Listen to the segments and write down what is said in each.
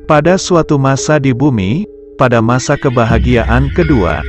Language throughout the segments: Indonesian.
Pada suatu masa di bumi, pada masa kebahagiaan kedua,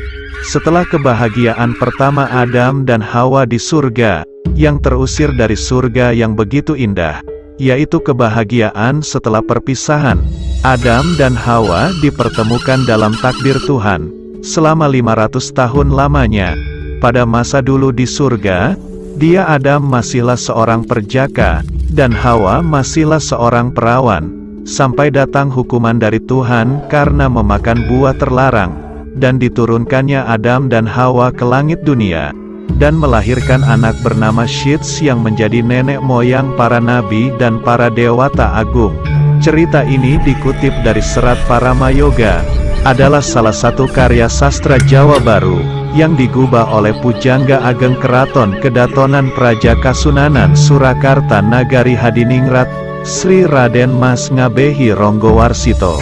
setelah kebahagiaan pertama Adam dan Hawa di surga, yang terusir dari surga yang begitu indah, yaitu kebahagiaan setelah perpisahan, Adam dan Hawa dipertemukan dalam takdir Tuhan, selama 500 tahun lamanya. Pada masa dulu di surga, dia Adam masihlah seorang perjaka, dan Hawa masihlah seorang perawan. Sampai datang hukuman dari Tuhan karena memakan buah terlarang, dan diturunkannya Adam dan Hawa ke langit dunia, dan melahirkan anak bernama Syits yang menjadi nenek moyang para nabi dan para dewata agung. Cerita ini dikutip dari Serat Paramayoga, adalah salah satu karya sastra Jawa Baru, yang digubah oleh Pujangga Ageng Keraton Kedatonan Praja Kasunanan Surakarta Nagari Hadiningrat, Sri Raden Mas Ngabehi Ronggowarsito.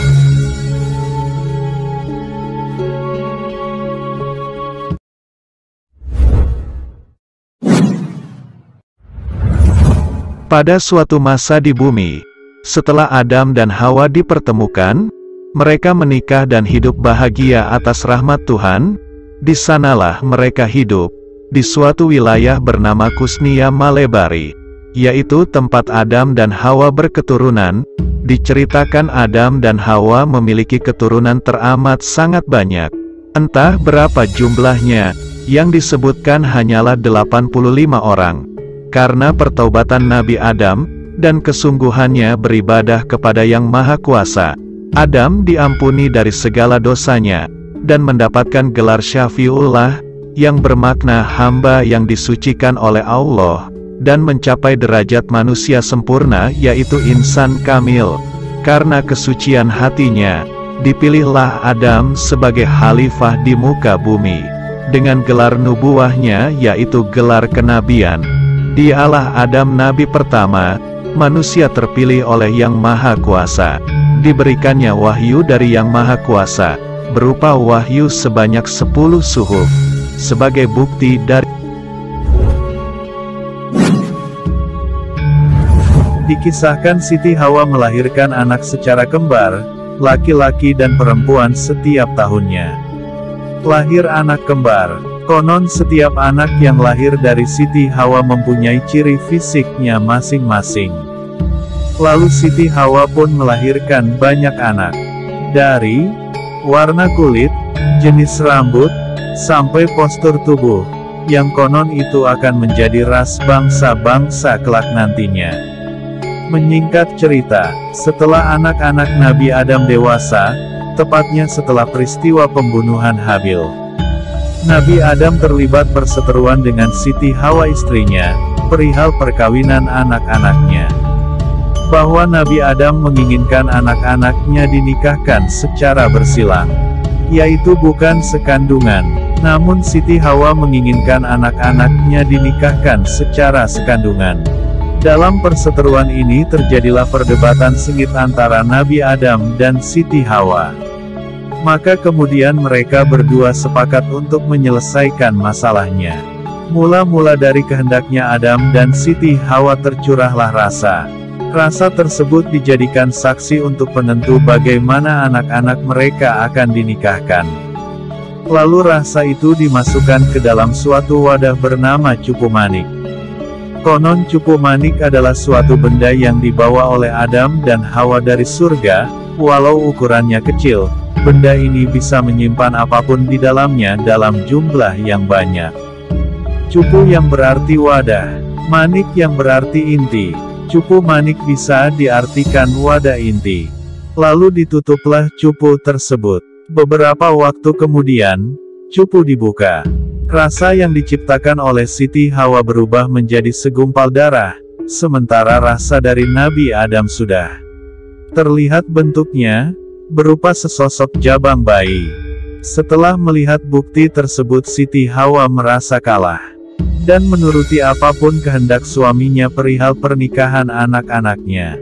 Pada suatu masa di bumi, setelah Adam dan Hawa dipertemukan, mereka menikah dan hidup bahagia atas rahmat Tuhan. Di sanalah mereka hidup, di suatu wilayah bernama Kusnia Malebari, yaitu tempat Adam dan Hawa berketurunan. Diceritakan Adam dan Hawa memiliki keturunan teramat sangat banyak. Entah berapa jumlahnya, yang disebutkan hanyalah 85 orang. Karena pertaubatan Nabi Adam, dan kesungguhannya beribadah kepada Yang Maha Kuasa, Adam diampuni dari segala dosanya, dan mendapatkan gelar Syafiullah, yang bermakna hamba yang disucikan oleh Allah, dan mencapai derajat manusia sempurna yaitu insan kamil. Karena kesucian hatinya, dipilihlah Adam sebagai khalifah di muka bumi. Dengan gelar nubuahnya yaitu gelar kenabian, dialah Adam nabi pertama, manusia terpilih oleh Yang Maha Kuasa. Diberikannya wahyu dari Yang Maha Kuasa, berupa wahyu sebanyak 10 suhuf, sebagai bukti dari Dikisahkan Siti Hawa melahirkan anak secara kembar, laki-laki dan perempuan setiap tahunnya. Lahir anak kembar. Konon setiap anak yang lahir dari Siti Hawa mempunyai ciri fisiknya masing-masing. Lalu Siti Hawa pun melahirkan banyak anak. Dari warna kulit, jenis rambut, sampai postur tubuh, yang konon itu akan menjadi ras bangsa-bangsa kelak nantinya. Menyingkat cerita, setelah anak-anak Nabi Adam dewasa, tepatnya setelah peristiwa pembunuhan Habil, Nabi Adam terlibat perseteruan dengan Siti Hawa istrinya, perihal perkawinan anak-anaknya. Bahwa Nabi Adam menginginkan anak-anaknya dinikahkan secara bersilang, yaitu bukan sekandungan, namun Siti Hawa menginginkan anak-anaknya dinikahkan secara sekandungan. Dalam perseteruan ini terjadilah perdebatan sengit antara Nabi Adam dan Siti Hawa. Maka kemudian mereka berdua sepakat untuk menyelesaikan masalahnya. Mula-mula dari kehendaknya Adam dan Siti Hawa tercurahlah rasa. Rasa tersebut dijadikan saksi untuk penentu bagaimana anak-anak mereka akan dinikahkan. Lalu rasa itu dimasukkan ke dalam suatu wadah bernama cupu manik. Konon cupu manik adalah suatu benda yang dibawa oleh Adam dan Hawa dari surga. Walau ukurannya kecil, benda ini bisa menyimpan apapun di dalamnya dalam jumlah yang banyak. Cupu yang berarti wadah, manik yang berarti inti. Cupu manik bisa diartikan wadah inti. Lalu ditutuplah cupu tersebut. Beberapa waktu kemudian, cupu dibuka. Rasa yang diciptakan oleh Siti Hawa berubah menjadi segumpal darah, sementara rasa dari Nabi Adam sudah terlihat bentuknya, berupa sesosok jabang bayi. Setelah melihat bukti tersebut Siti Hawa merasa kalah, dan menuruti apapun kehendak suaminya perihal pernikahan anak-anaknya.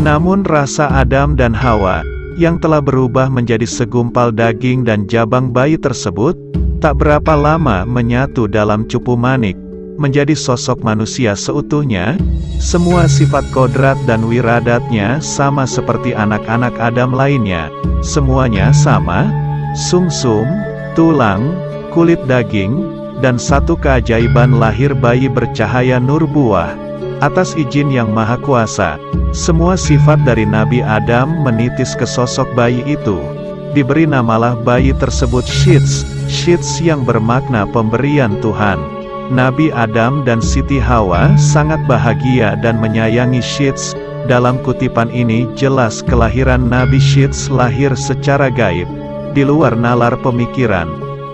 Namun rasa Adam dan Hawa yang telah berubah menjadi segumpal daging, dan jabang bayi tersebut tak berapa lama menyatu dalam cupu manik, menjadi sosok manusia seutuhnya. Semua sifat kodrat dan wiradatnya sama seperti anak-anak Adam lainnya. Semuanya sama, sumsum, tulang, kulit daging, dan satu keajaiban, lahir bayi bercahaya nur buah. Atas izin Yang Maha Kuasa, semua sifat dari Nabi Adam menitis ke sosok bayi itu. Diberi namalah bayi tersebut Shits, Shits yang bermakna pemberian Tuhan. Nabi Adam dan Siti Hawa sangat bahagia dan menyayangi Shits. Dalam kutipan ini jelas kelahiran Nabi Shits lahir secara gaib, di luar nalar pemikiran.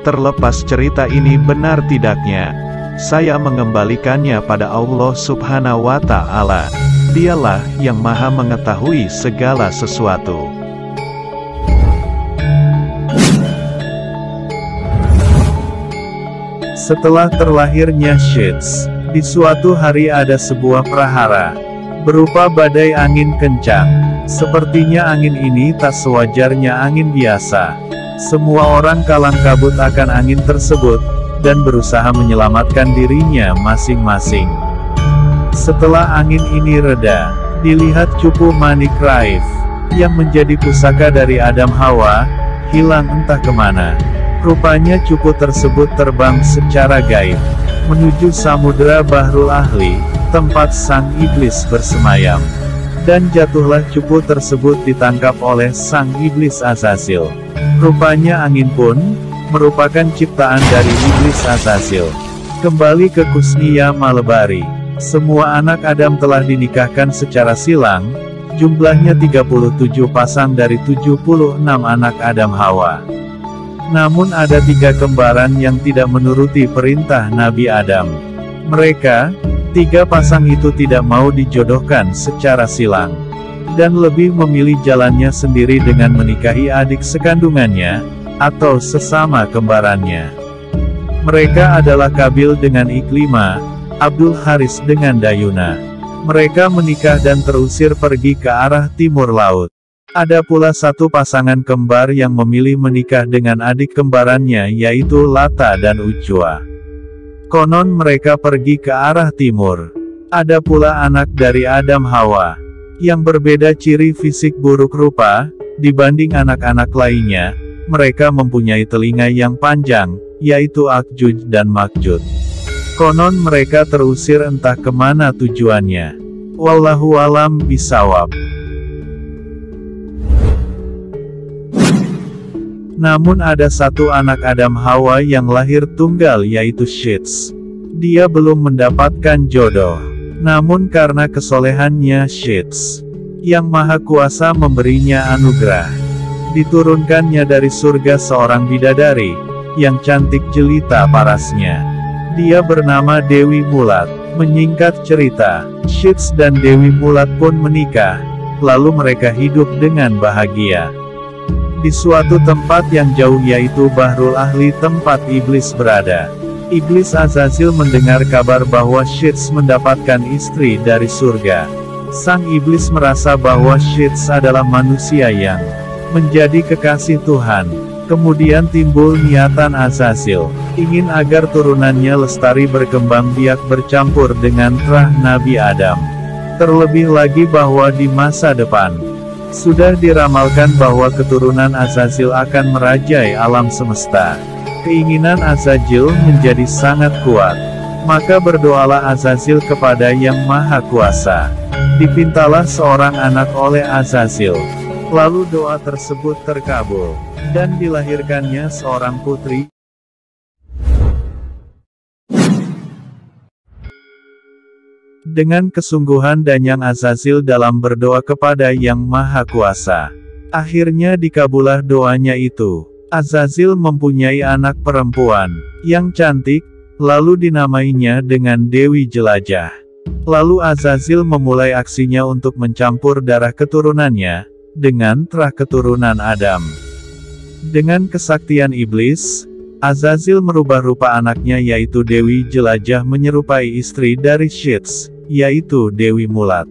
Terlepas cerita ini benar tidaknya, saya mengembalikannya pada Allah Subhanahu wa Ta'ala. Dialah yang Maha mengetahui segala sesuatu. Setelah terlahirnya Shits, di suatu hari ada sebuah prahara, berupa badai angin kencang. Sepertinya angin ini tak sewajarnya angin biasa. Semua orang kalang kabut akan angin tersebut, dan berusaha menyelamatkan dirinya masing-masing. Setelah angin ini reda, dilihat cupu manik Raif, yang menjadi pusaka dari Adam Hawa, hilang entah kemana. Rupanya cupu tersebut terbang secara gaib, menuju Samudra Bahrul Ahli, tempat sang iblis bersemayam. Dan jatuhlah cupu tersebut ditangkap oleh sang iblis Azazil. Rupanya angin pun merupakan ciptaan dari iblis Azazil. Kembali ke Kusniya Malebari. Semua anak Adam telah dinikahkan secara silang, jumlahnya 37 pasang dari 76 anak Adam Hawa. Namun ada 3 kembaran yang tidak menuruti perintah Nabi Adam. Mereka, 3 pasang itu tidak mau dijodohkan secara silang, dan lebih memilih jalannya sendiri dengan menikahi adik sekandungannya, atau sesama kembarannya. Mereka adalah Kabil dengan Iklima, Abdul Haris dengan Dayuna. Mereka menikah dan terusir pergi ke arah timur laut. Ada pula satu pasangan kembar yang memilih menikah dengan adik kembarannya, yaitu Lata dan Ucwa. Konon mereka pergi ke arah timur. Ada pula anak dari Adam Hawa, yang berbeda ciri fisik buruk rupa, dibanding anak-anak lainnya. Mereka mempunyai telinga yang panjang, yaitu Akjuj dan Makjud. Konon mereka terusir entah kemana tujuannya. Wallahu alam bisawab. Namun ada satu anak Adam Hawa yang lahir tunggal, yaitu Shits. Dia belum mendapatkan jodoh. Namun karena kesolehannya Shits, Yang Maha Kuasa memberinya anugerah. Diturunkannya dari surga seorang bidadari, yang cantik jelita parasnya. Dia bernama Dewi Mulat. Menyingkat cerita, Shits dan Dewi Mulat pun menikah, lalu mereka hidup dengan bahagia di suatu tempat yang jauh, yaitu Bahrul Ahli, tempat iblis berada. Iblis Azazil mendengar kabar bahwa Shits mendapatkan istri dari surga. Sang iblis merasa bahwa Shits adalah manusia yang menjadi kekasih Tuhan. Kemudian timbul niatan Azazil, ingin agar turunannya lestari berkembang biak bercampur dengan terah Nabi Adam. Terlebih lagi bahwa di masa depan, sudah diramalkan bahwa keturunan Azazil akan merajai alam semesta. Keinginan Azazil menjadi sangat kuat. Maka berdoalah Azazil kepada Yang Maha Kuasa. Dipintalah seorang anak oleh Azazil. Lalu doa tersebut terkabul, dan dilahirkannya seorang putri. Dengan kesungguhan Danyang Azazil dalam berdoa kepada Yang Maha Kuasa, akhirnya dikabulah doanya itu. Azazil mempunyai anak perempuan yang cantik, lalu dinamainya dengan Dewi Jelajah. Lalu Azazil memulai aksinya untuk mencampur darah keturunannya dengan terah keturunan Adam. Dengan kesaktian iblis, Azazil merubah rupa anaknya, yaitu Dewi Jelajah, menyerupai istri dari Shits, yaitu Dewi Mulat.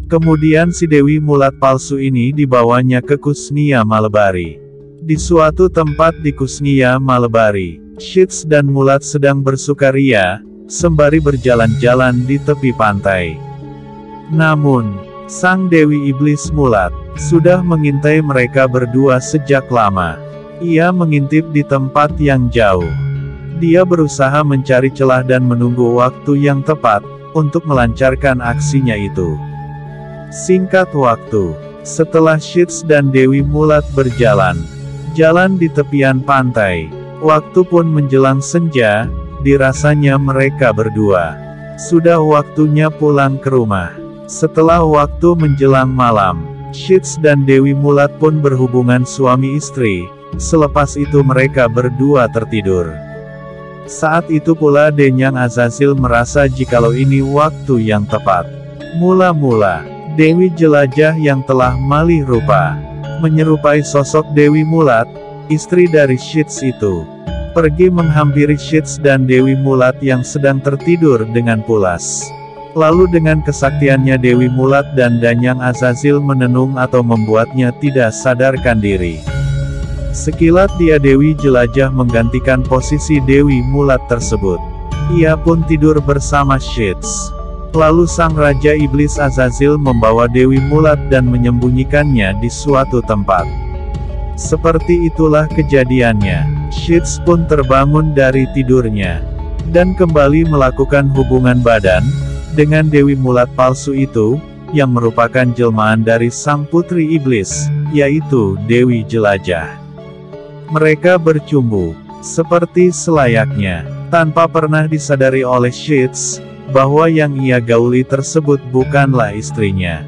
Kemudian si Dewi Mulat palsu ini dibawanya ke Kusnia Malebari. Di suatu tempat di Kusnia Malebari, Sheets dan Mulat sedang bersukaria, sembari berjalan-jalan di tepi pantai. Namun, sang Dewi Iblis Mulat sudah mengintai mereka berdua sejak lama. Ia mengintip di tempat yang jauh. Dia berusaha mencari celah dan menunggu waktu yang tepat untuk melancarkan aksinya itu. Singkat waktu, setelah Sheets dan Dewi Mulat berjalan di tepian pantai, waktu pun menjelang senja, dirasanya mereka berdua sudah waktunya pulang ke rumah. Setelah waktu menjelang malam, Sheets dan Dewi Mulat pun berhubungan suami istri. Selepas itu mereka berdua tertidur. Saat itu pula Denyang Azazil merasa jikalau ini waktu yang tepat. Mula-mula, Dewi Jelajah yang telah malih rupa, menyerupai sosok Dewi Mulat, istri dari Sheets itu, pergi menghampiri Sheets dan Dewi Mulat yang sedang tertidur dengan pulas. Lalu dengan kesaktiannya Dewi Mulat dan Danyang Azazil menenung atau membuatnya tidak sadarkan diri. Sekilat dia Dewi Jelajah menggantikan posisi Dewi Mulat tersebut. Ia pun tidur bersama Sheets. Lalu sang Raja Iblis Azazil membawa Dewi Mulat dan menyembunyikannya di suatu tempat. Seperti itulah kejadiannya. Sheets pun terbangun dari tidurnya dan kembali melakukan hubungan badan dengan Dewi Mulat palsu itu, yang merupakan jelmaan dari sang putri iblis, yaitu Dewi Jelajah. Mereka bercumbu seperti selayaknya, tanpa pernah disadari oleh Sheets bahwa yang ia gauli tersebut bukanlah istrinya.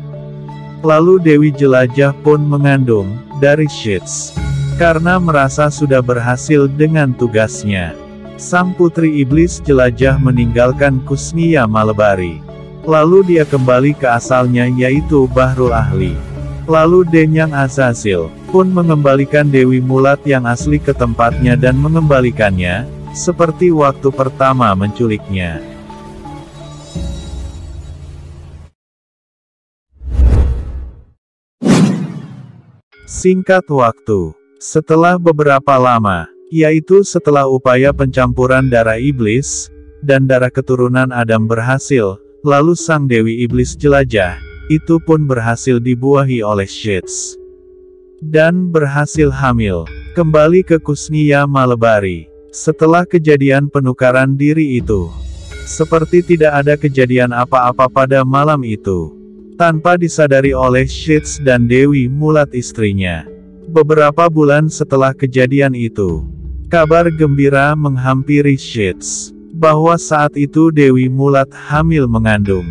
Lalu Dewi Jelajah pun mengandung dari Sheets. Karena merasa sudah berhasil dengan tugasnya, sang putri iblis Jelajah meninggalkan Kusnia Malebari. Lalu dia kembali ke asalnya, yaitu Bahrul Ahli. Lalu Denyang Azazil pun mengembalikan Dewi Mulat yang asli ke tempatnya dan mengembalikannya seperti waktu pertama menculiknya. Singkat waktu, setelah beberapa lama, yaitu setelah upaya pencampuran darah iblis dan darah keturunan Adam berhasil, lalu sang Dewi Iblis Jelajah itu pun berhasil dibuahi oleh Sheets dan berhasil hamil kembali ke Kusnia Malebari. Setelah kejadian penukaran diri itu, seperti tidak ada kejadian apa-apa pada malam itu, tanpa disadari oleh Sheets dan Dewi Mulat istrinya. Beberapa bulan setelah kejadian itu, kabar gembira menghampiri Sheets bahwa saat itu Dewi Mulat hamil mengandung.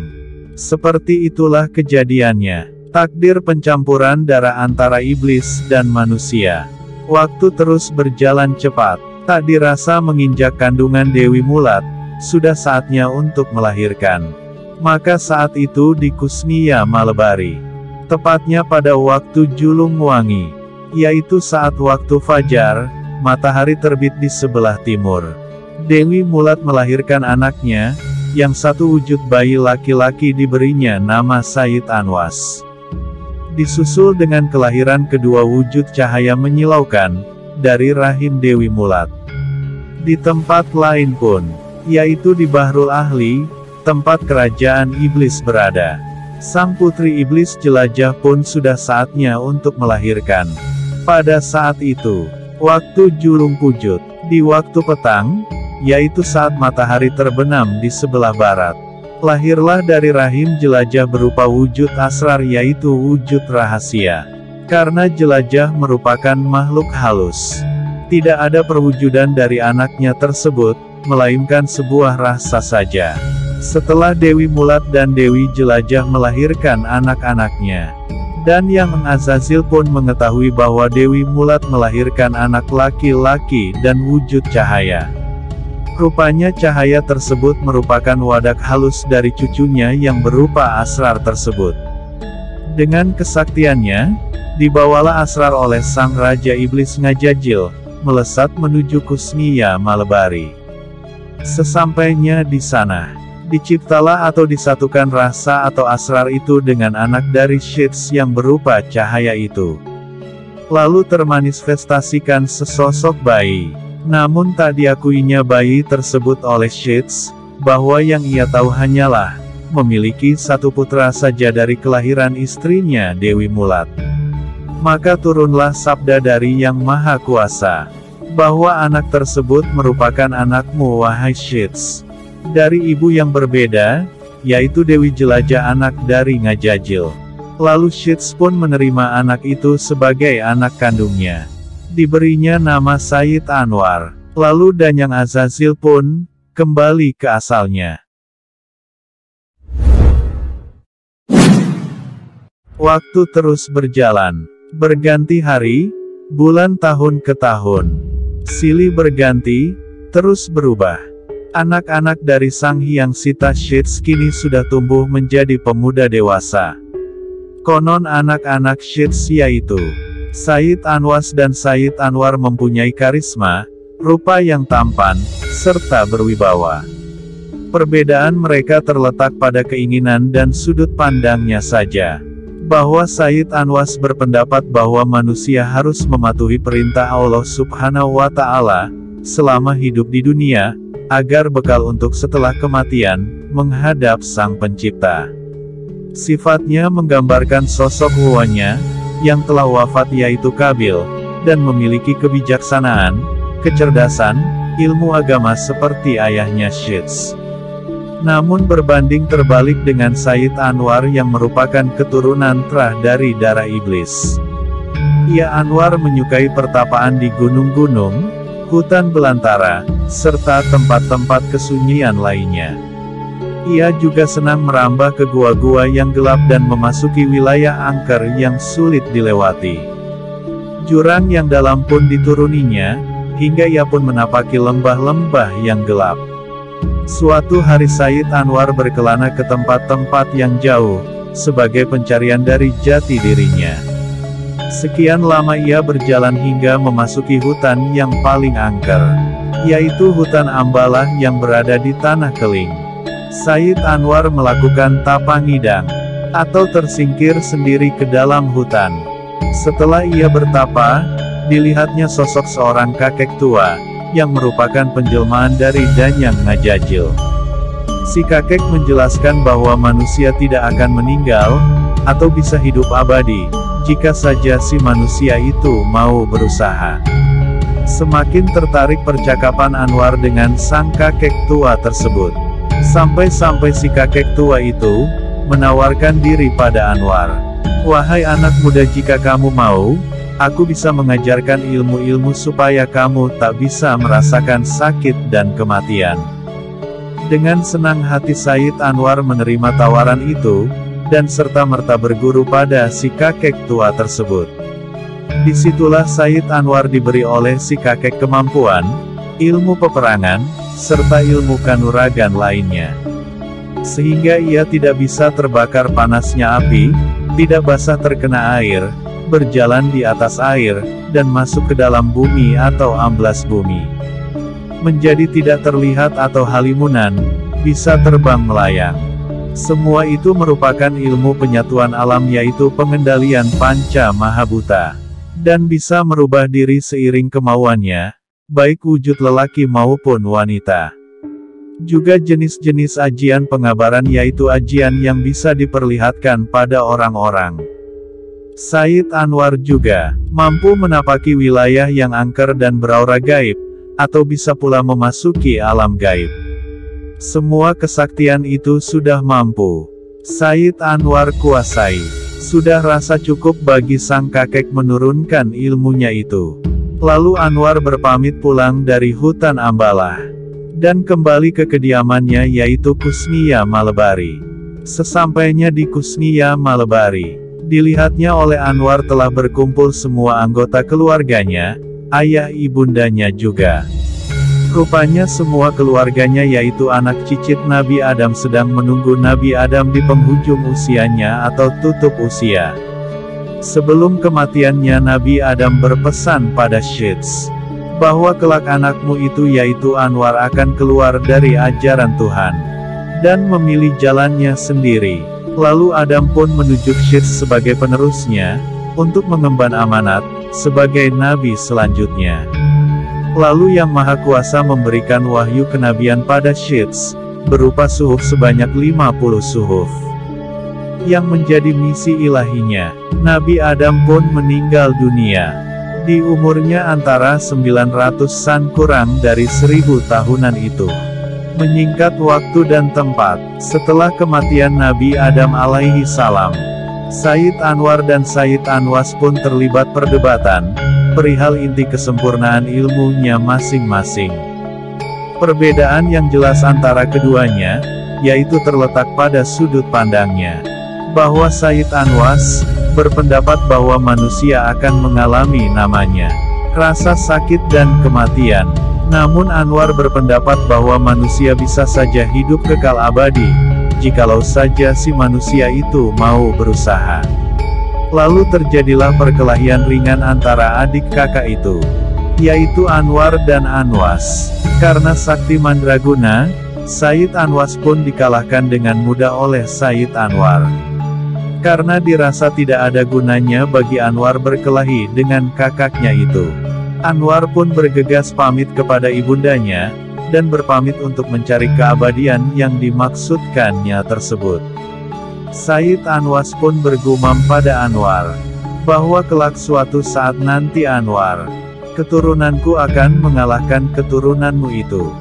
Seperti itulah kejadiannya. Takdir pencampuran darah antara iblis dan manusia. Waktu terus berjalan cepat. Tak dirasa menginjak kandungan Dewi Mulat, sudah saatnya untuk melahirkan. Maka saat itu di Kusnia Malebari, tepatnya pada waktu julung wangi, yaitu saat waktu fajar, matahari terbit di sebelah timur, Dewi Mulat melahirkan anaknya, yang satu wujud bayi laki-laki diberinya nama Said Anwas. Disusul dengan kelahiran kedua wujud cahaya menyilaukan, dari rahim Dewi Mulat. Di tempat lain pun, yaitu di Bahrul Ahli, tempat kerajaan iblis berada, sang putri iblis Jelajah pun sudah saatnya untuk melahirkan. Pada saat itu, waktu julung pujut, di waktu petang, yaitu saat matahari terbenam di sebelah barat, lahirlah dari rahim Jelajah berupa wujud asrar, yaitu wujud rahasia. Karena Jelajah merupakan makhluk halus, tidak ada perwujudan dari anaknya tersebut, melainkan sebuah rasa saja. Setelah Dewi Mulat dan Dewi Jelajah melahirkan anak-anaknya, dan Yang Azazil pun mengetahui bahwa Dewi Mulat melahirkan anak laki-laki dan wujud cahaya. Rupanya cahaya tersebut merupakan wadak halus dari cucunya yang berupa asrar tersebut. Dengan kesaktiannya, dibawalah asrar oleh sang Raja Iblis Ngajajil, melesat menuju Kusnia Malebari. Sesampainya di sana, Diciptalah atau disatukan rasa atau asrar itu dengan anak dari Sheets yang berupa cahaya itu. Lalu termanifestasikan sesosok bayi. Namun tak diakuinya bayi tersebut oleh Sheets, bahwa yang ia tahu hanyalah memiliki satu putra saja dari kelahiran istrinya Dewi Mulat. Maka turunlah sabda dari Yang Maha Kuasa, bahwa anak tersebut merupakan anakmu wahai Sheets, dari ibu yang berbeda, yaitu Dewi Jelajah anak dari Ngajajil. Lalu Sheets pun menerima anak itu sebagai anak kandungnya. Diberinya nama Sayyid Anwar. Lalu Danyang Azazil pun kembali ke asalnya. Waktu terus berjalan. Berganti hari, bulan tahun ke tahun. Silih berganti, terus berubah. Anak-anak dari Sang Hyang Sita Sheets kini sudah tumbuh menjadi pemuda dewasa. Konon anak-anak Sheets yaitu Sayyid Anwas dan Sayyid Anwar mempunyai karisma, rupa yang tampan, serta berwibawa. Perbedaan mereka terletak pada keinginan dan sudut pandangnya saja. Bahwa Sayyid Anwas berpendapat bahwa manusia harus mematuhi perintah Allah Subhanahu wa Ta'ala selama hidup di dunia, agar bekal untuk setelah kematian menghadap Sang Pencipta. Sifatnya menggambarkan sosok huwanya yang telah wafat yaitu Kabil, dan memiliki kebijaksanaan, kecerdasan, ilmu agama seperti ayahnya Sheets. Namun berbanding terbalik dengan Sayyid Anwar yang merupakan keturunan terah dari darah iblis. Ia Anwar menyukai pertapaan di gunung-gunung, hutan belantara, serta tempat-tempat kesunyian lainnya. Ia juga senang merambah ke gua-gua yang gelap dan memasuki wilayah angker yang sulit dilewati. Jurang yang dalam pun dituruninya, hingga ia pun menapaki lembah-lembah yang gelap. Suatu hari Sayyid Anwar berkelana ke tempat-tempat yang jauh, sebagai pencarian dari jati dirinya. Sekian lama ia berjalan hingga memasuki hutan yang paling angker, yaitu hutan Ambalah yang berada di Tanah Keling. Sayyid Anwar melakukan tapangidang, atau tersingkir sendiri ke dalam hutan. Setelah ia bertapa, dilihatnya sosok seorang kakek tua, yang merupakan penjelmaan dari Danyang Ngajajil. Si kakek menjelaskan bahwa manusia tidak akan meninggal, atau bisa hidup abadi, jika saja si manusia itu mau berusaha. Semakin tertarik percakapan Anwar dengan sang kakek tua tersebut. Sampai-sampai si kakek tua itu menawarkan diri pada Anwar. Wahai anak muda, jika kamu mau, aku bisa mengajarkan ilmu-ilmu supaya kamu tak bisa merasakan sakit dan kematian. Dengan senang hati Sayyid Anwar menerima tawaran itu, dan serta-merta berguru pada si kakek tua tersebut. Disitulah Sayyid Anwar diberi oleh si kakek kemampuan, ilmu peperangan, serta ilmu kanuragan lainnya. Sehingga ia tidak bisa terbakar panasnya api, tidak basah terkena air, berjalan di atas air, dan masuk ke dalam bumi atau amblas bumi. Menjadi tidak terlihat atau halimunan, bisa terbang melayang. Semua itu merupakan ilmu penyatuan alam yaitu pengendalian panca mahabhuta. Dan bisa merubah diri seiring kemauannya, baik wujud lelaki maupun wanita. Juga jenis-jenis ajian pengabaran yaitu ajian yang bisa diperlihatkan pada orang-orang. Sayyid Anwar juga mampu menapaki wilayah yang angker dan beraura gaib, atau bisa pula memasuki alam gaib. Semua kesaktian itu sudah mampu Sayyid Anwar kuasai. Sudah rasa cukup bagi sang kakek menurunkan ilmunya itu. Lalu Anwar berpamit pulang dari hutan Ambalah, dan kembali ke kediamannya yaitu Kusniya Malebari. Sesampainya di Kusniya Malebari, dilihatnya oleh Anwar telah berkumpul semua anggota keluarganya, ayah ibundanya juga. Rupanya semua keluarganya yaitu anak cicit Nabi Adam sedang menunggu Nabi Adam di penghujung usianya atau tutup usia. Sebelum kematiannya Nabi Adam berpesan pada Sheets, bahwa kelak anakmu itu yaitu Anwar akan keluar dari ajaran Tuhan. dan memilih jalannya sendiri. Lalu Adam pun menunjuk Syeds sebagai penerusnya, untuk mengemban amanat, sebagai nabi selanjutnya. Lalu Yang Maha Kuasa memberikan wahyu kenabian pada Syeds, berupa suhuf sebanyak 50 suhuf. Yang menjadi misi ilahinya. Nabi Adam pun meninggal dunia. Di umurnya antara 900-an kurang dari 1000 tahunan itu. Menyingkat waktu dan tempat, setelah kematian Nabi Adam alaihi salam, Sayyid Anwar dan Sayyid Anwas pun terlibat perdebatan, perihal inti kesempurnaan ilmunya masing-masing. Perbedaan yang jelas antara keduanya, yaitu terletak pada sudut pandangnya. Bahwa Sayyid Anwas, berpendapat bahwa manusia akan mengalami namanya rasa sakit dan kematian. Namun Anwar berpendapat bahwa manusia bisa saja hidup kekal abadi, jikalau saja si manusia itu mau berusaha. Lalu terjadilah perkelahian ringan antara adik kakak itu, yaitu Anwar dan Anwas. Karena sakti mandraguna, Sayyid Anwas pun dikalahkan dengan mudah oleh Sayyid Anwar. Karena dirasa tidak ada gunanya bagi Anwar berkelahi dengan kakaknya itu, Anwar pun bergegas pamit kepada ibundanya, dan berpamit untuk mencari keabadian yang dimaksudkannya tersebut. Sayyid Anwas pun bergumam pada Anwar, bahwa kelak suatu saat nanti Anwar, keturunanku akan mengalahkan keturunanmu itu.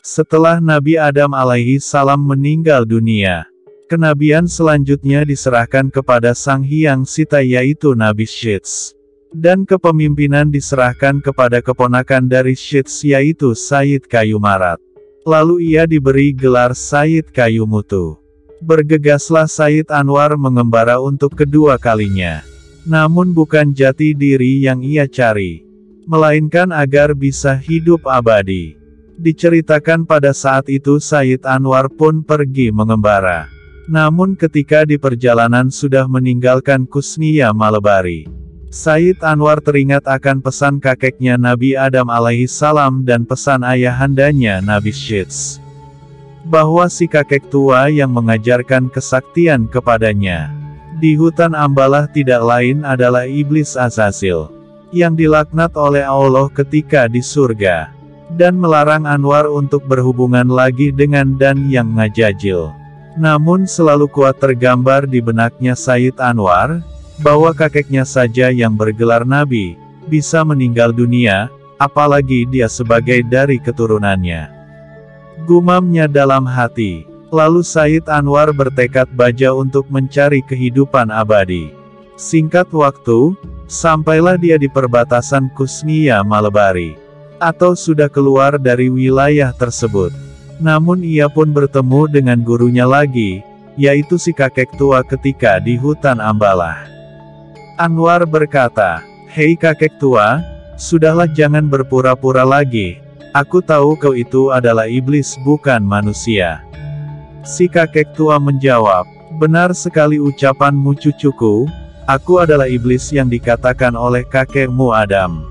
Setelah Nabi Adam alaihi salam meninggal dunia, kenabian selanjutnya diserahkan kepada Sang Hyang Sita yaitu Nabi Syeds. Dan kepemimpinan diserahkan kepada keponakan dari Syeds yaitu Sayyid Kayu Marat. Lalu ia diberi gelar Sayyid Kayu Mutu. Bergegaslah Sayyid Anwar mengembara untuk kedua kalinya. Namun bukan jati diri yang ia cari, melainkan agar bisa hidup abadi. Diceritakan pada saat itu Sayyid Anwar pun pergi mengembara. Namun ketika di perjalanan sudah meninggalkan Kusniya Malebari, Sayyid Anwar teringat akan pesan kakeknya Nabi Adam alaihi salam dan pesan ayahandanya Nabi Syeds, bahwa si kakek tua yang mengajarkan kesaktian kepadanya di hutan Ambalah tidak lain adalah Iblis Azazil, yang dilaknat oleh Allah ketika di surga, dan melarang Anwar untuk berhubungan lagi dengan dan yang ngajajil. Namun selalu kuat tergambar di benaknya Sayyid Anwar, bahwa kakeknya saja yang bergelar Nabi, bisa meninggal dunia, apalagi dia sebagai dari keturunannya. Gumamnya dalam hati. Lalu Sayyid Anwar bertekad baja untuk mencari kehidupan abadi. Singkat waktu, sampailah dia di perbatasan Kusniya Malebari, atau sudah keluar dari wilayah tersebut. Namun ia pun bertemu dengan gurunya lagi, yaitu si kakek tua ketika di hutan Ambalah. Anwar berkata, "Hei kakek tua, sudahlah jangan berpura-pura lagi. Aku tahu kau itu adalah iblis bukan manusia." Si kakek tua menjawab, "Benar sekali ucapanmu cucuku, aku adalah iblis yang dikatakan oleh kakekmu Adam.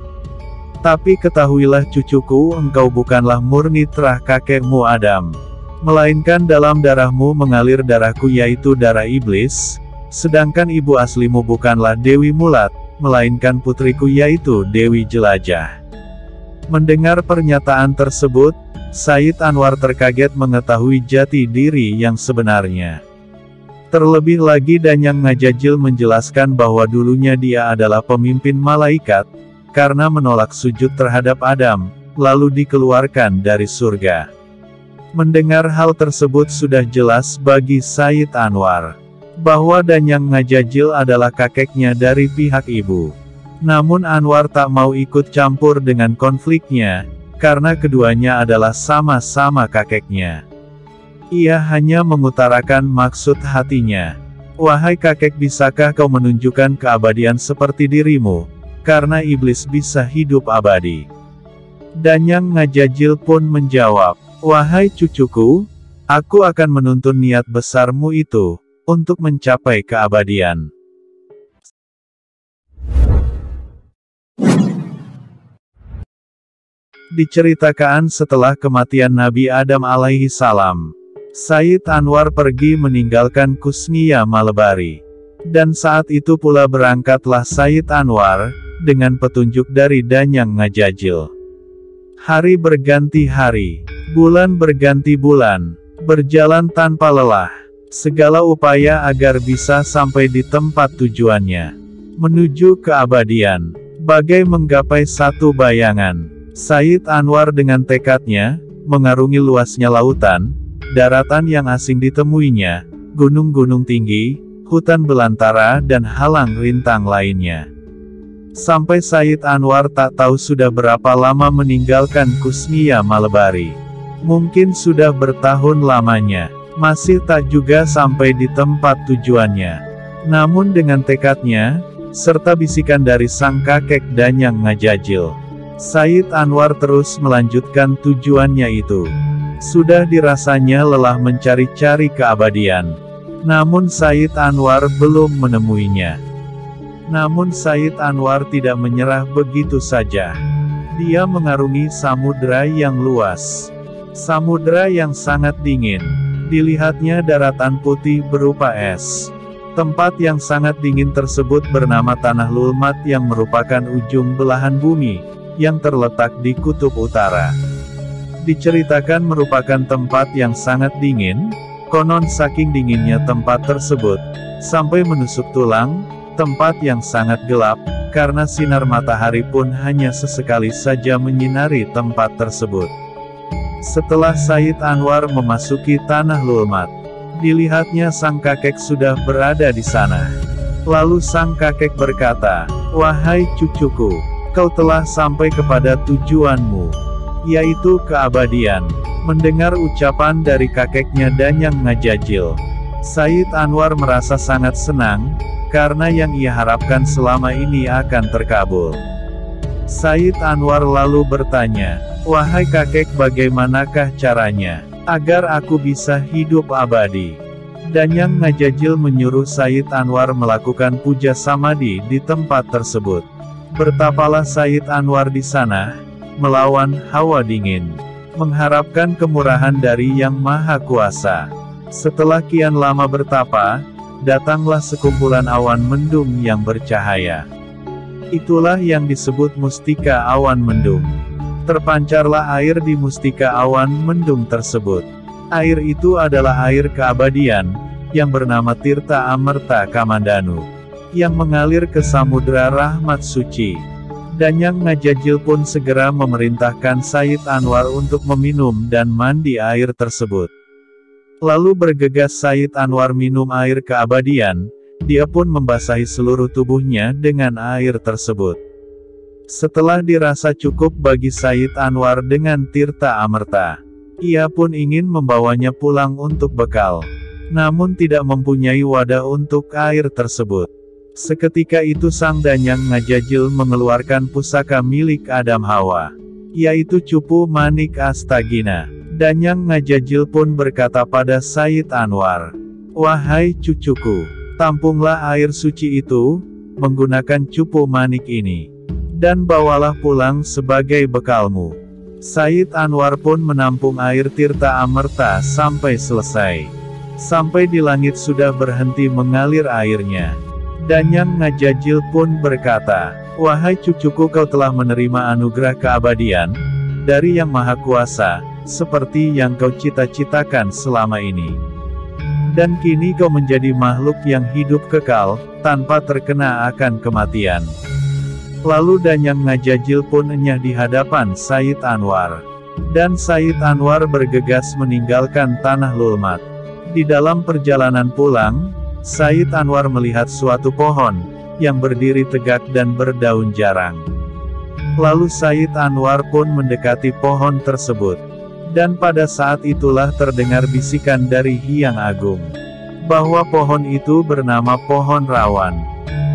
Tapi ketahuilah cucuku, engkau bukanlah murni terah kakekmu Adam. Melainkan dalam darahmu mengalir darahku yaitu darah iblis. Sedangkan ibu aslimu bukanlah Dewi Mulat, melainkan putriku yaitu Dewi Jelajah." Mendengar pernyataan tersebut, Sayyid Anwar terkaget mengetahui jati diri yang sebenarnya. Terlebih lagi Danyang Ngajajil menjelaskan bahwa dulunya dia adalah pemimpin malaikat, karena menolak sujud terhadap Adam, lalu dikeluarkan dari surga. Mendengar hal tersebut sudah jelas bagi Sayyid Anwar, bahwa Danyang Ngajajil adalah kakeknya dari pihak ibu. Namun Anwar tak mau ikut campur dengan konfliknya, karena keduanya adalah sama-sama kakeknya. Ia hanya mengutarakan maksud hatinya. "Wahai kakek, bisakah kau menunjukkan keabadian seperti dirimu? Karena iblis bisa hidup abadi." Danyang Ngajajil pun menjawab, "Wahai cucuku, aku akan menuntun niat besarmu itu, untuk mencapai keabadian." Diceritakan setelah kematian Nabi Adam alaihi salam, Sayyid Anwar pergi meninggalkan Kusnia Malebari. Dan saat itu pula berangkatlah Sayyid Anwar, dengan petunjuk dari Danyang Ngajajil. Hari berganti hari, bulan berganti bulan, berjalan tanpa lelah. Segala upaya agar bisa sampai di tempat tujuannya, menuju keabadian, bagai menggapai satu bayangan. Sayyid Anwar dengan tekadnya, mengarungi luasnya lautan, daratan yang asing ditemuinya, gunung-gunung tinggi, hutan belantara dan halang rintang lainnya. Sampai Sayyid Anwar tak tahu sudah berapa lama meninggalkan Kusnia Malebari. Mungkin sudah bertahun lamanya. Masih tak juga sampai di tempat tujuannya. Namun dengan tekadnya, serta bisikan dari sang kakek Danyang Ngajajil, Sayyid Anwar terus melanjutkan tujuannya itu. Sudah dirasanya lelah mencari-cari keabadian. Namun Sayyid Anwar belum menemuinya. Namun Sayyid Anwar tidak menyerah begitu saja. Dia mengarungi samudera yang luas. Samudera yang sangat dingin. Dilihatnya daratan putih berupa es. Tempat yang sangat dingin tersebut bernama Tanah Lulmat yang merupakan ujung belahan bumi, yang terletak di kutub utara. Diceritakan merupakan tempat yang sangat dingin, konon saking dinginnya tempat tersebut, sampai menusuk tulang, tempat yang sangat gelap, karena sinar matahari pun hanya sesekali saja menyinari tempat tersebut. Setelah Sayyid Anwar memasuki Tanah Lulmat, dilihatnya sang kakek sudah berada di sana. Lalu sang kakek berkata, "Wahai cucuku, kau telah sampai kepada tujuanmu, yaitu keabadian." Mendengar ucapan dari kakeknya Danyang Ngajajil, Sayyid Anwar merasa sangat senang, karena yang ia harapkan selama ini akan terkabul. Sayyid Anwar lalu bertanya, "Wahai kakek, bagaimanakah caranya, agar aku bisa hidup abadi?" Danyang Ngajajil menyuruh Sayyid Anwar melakukan puja samadhi di tempat tersebut. Bertapalah Sayyid Anwar di sana, melawan hawa dingin, mengharapkan kemurahan dari Yang Maha Kuasa. Setelah kian lama bertapa, datanglah sekumpulan awan mendung yang bercahaya. Itulah yang disebut mustika awan mendung. Terpancarlah air di mustika awan mendung tersebut. Air itu adalah air keabadian, yang bernama Tirta Amerta Kamandanu, yang mengalir ke samudera rahmat suci. Danyang Ngajajil pun segera memerintahkan Sayyid Anwar untuk meminum dan mandi air tersebut. Lalu bergegas Sayyid Anwar minum air keabadian, dia pun membasahi seluruh tubuhnya dengan air tersebut. Setelah dirasa cukup bagi Sayyid Anwar dengan Tirta Amerta, ia pun ingin membawanya pulang untuk bekal. Namun tidak mempunyai wadah untuk air tersebut. Seketika itu sang Danyang Ngajajil mengeluarkan pusaka milik Adam Hawa, yaitu cupu manik astagina. Danyang Ngajajil pun berkata pada Sayyid Anwar, "Wahai cucuku, tampunglah air suci itu, menggunakan cupu manik ini, dan bawalah pulang sebagai bekalmu." Sayyid Anwar pun menampung air Tirta Amerta sampai selesai. Sampai di langit sudah berhenti mengalir airnya. Danyang Ngajajil pun berkata, "Wahai cucuku, kau telah menerima anugerah keabadian dari Yang Maha Kuasa, seperti yang kau cita-citakan selama ini. Dan kini kau menjadi makhluk yang hidup kekal, tanpa terkena akan kematian." Lalu Danyang Ngajajil pun enyah di hadapan Sayyid Anwar. Dan Sayyid Anwar bergegas meninggalkan Tanah Lulmat. Di dalam perjalanan pulang, Sayyid Anwar melihat suatu pohon, yang berdiri tegak dan berdaun jarang. Lalu Sayyid Anwar pun mendekati pohon tersebut. Dan pada saat itulah terdengar bisikan dari Hyang Agung, bahwa pohon itu bernama pohon rawan.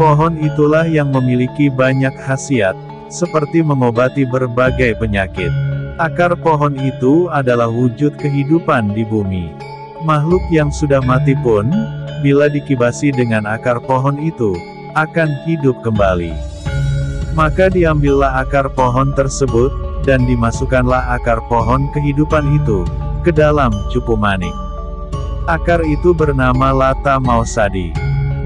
Pohon itulah yang memiliki banyak khasiat, seperti mengobati berbagai penyakit. Akar pohon itu adalah wujud kehidupan di bumi. Makhluk yang sudah mati pun, bila dikibasi dengan akar pohon itu, akan hidup kembali. Maka diambillah akar pohon tersebut, dan dimasukkanlah akar pohon kehidupan itu ke dalam cupu manik. Akar itu bernama Lata Mausadi.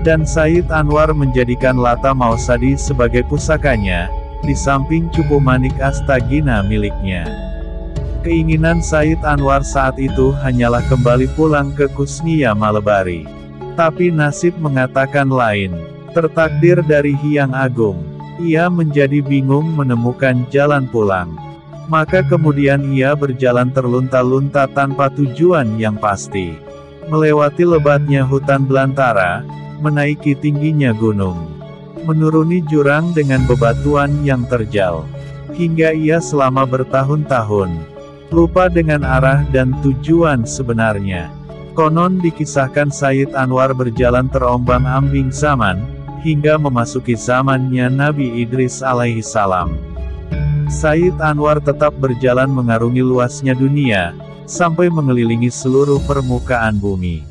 Dan Said Anwar menjadikan Lata Mausadi sebagai pusakanya, di samping cupu manik Astagina miliknya. Keinginan Said Anwar saat itu hanyalah kembali pulang ke Kusnia Malebari. Tapi nasib mengatakan lain. Tertakdir dari Hyang Agung, ia menjadi bingung menemukan jalan pulang. Maka kemudian ia berjalan terlunta-lunta tanpa tujuan yang pasti. Melewati lebatnya hutan belantara, menaiki tingginya gunung, menuruni jurang dengan bebatuan yang terjal. Hingga ia selama bertahun-tahun lupa dengan arah dan tujuan sebenarnya. Konon dikisahkan Said Anwar berjalan terombang-ambing zaman, hingga memasuki zamannya Nabi Idris alaihi salam. Said Anwar tetap berjalan mengarungi luasnya dunia, sampai mengelilingi seluruh permukaan bumi.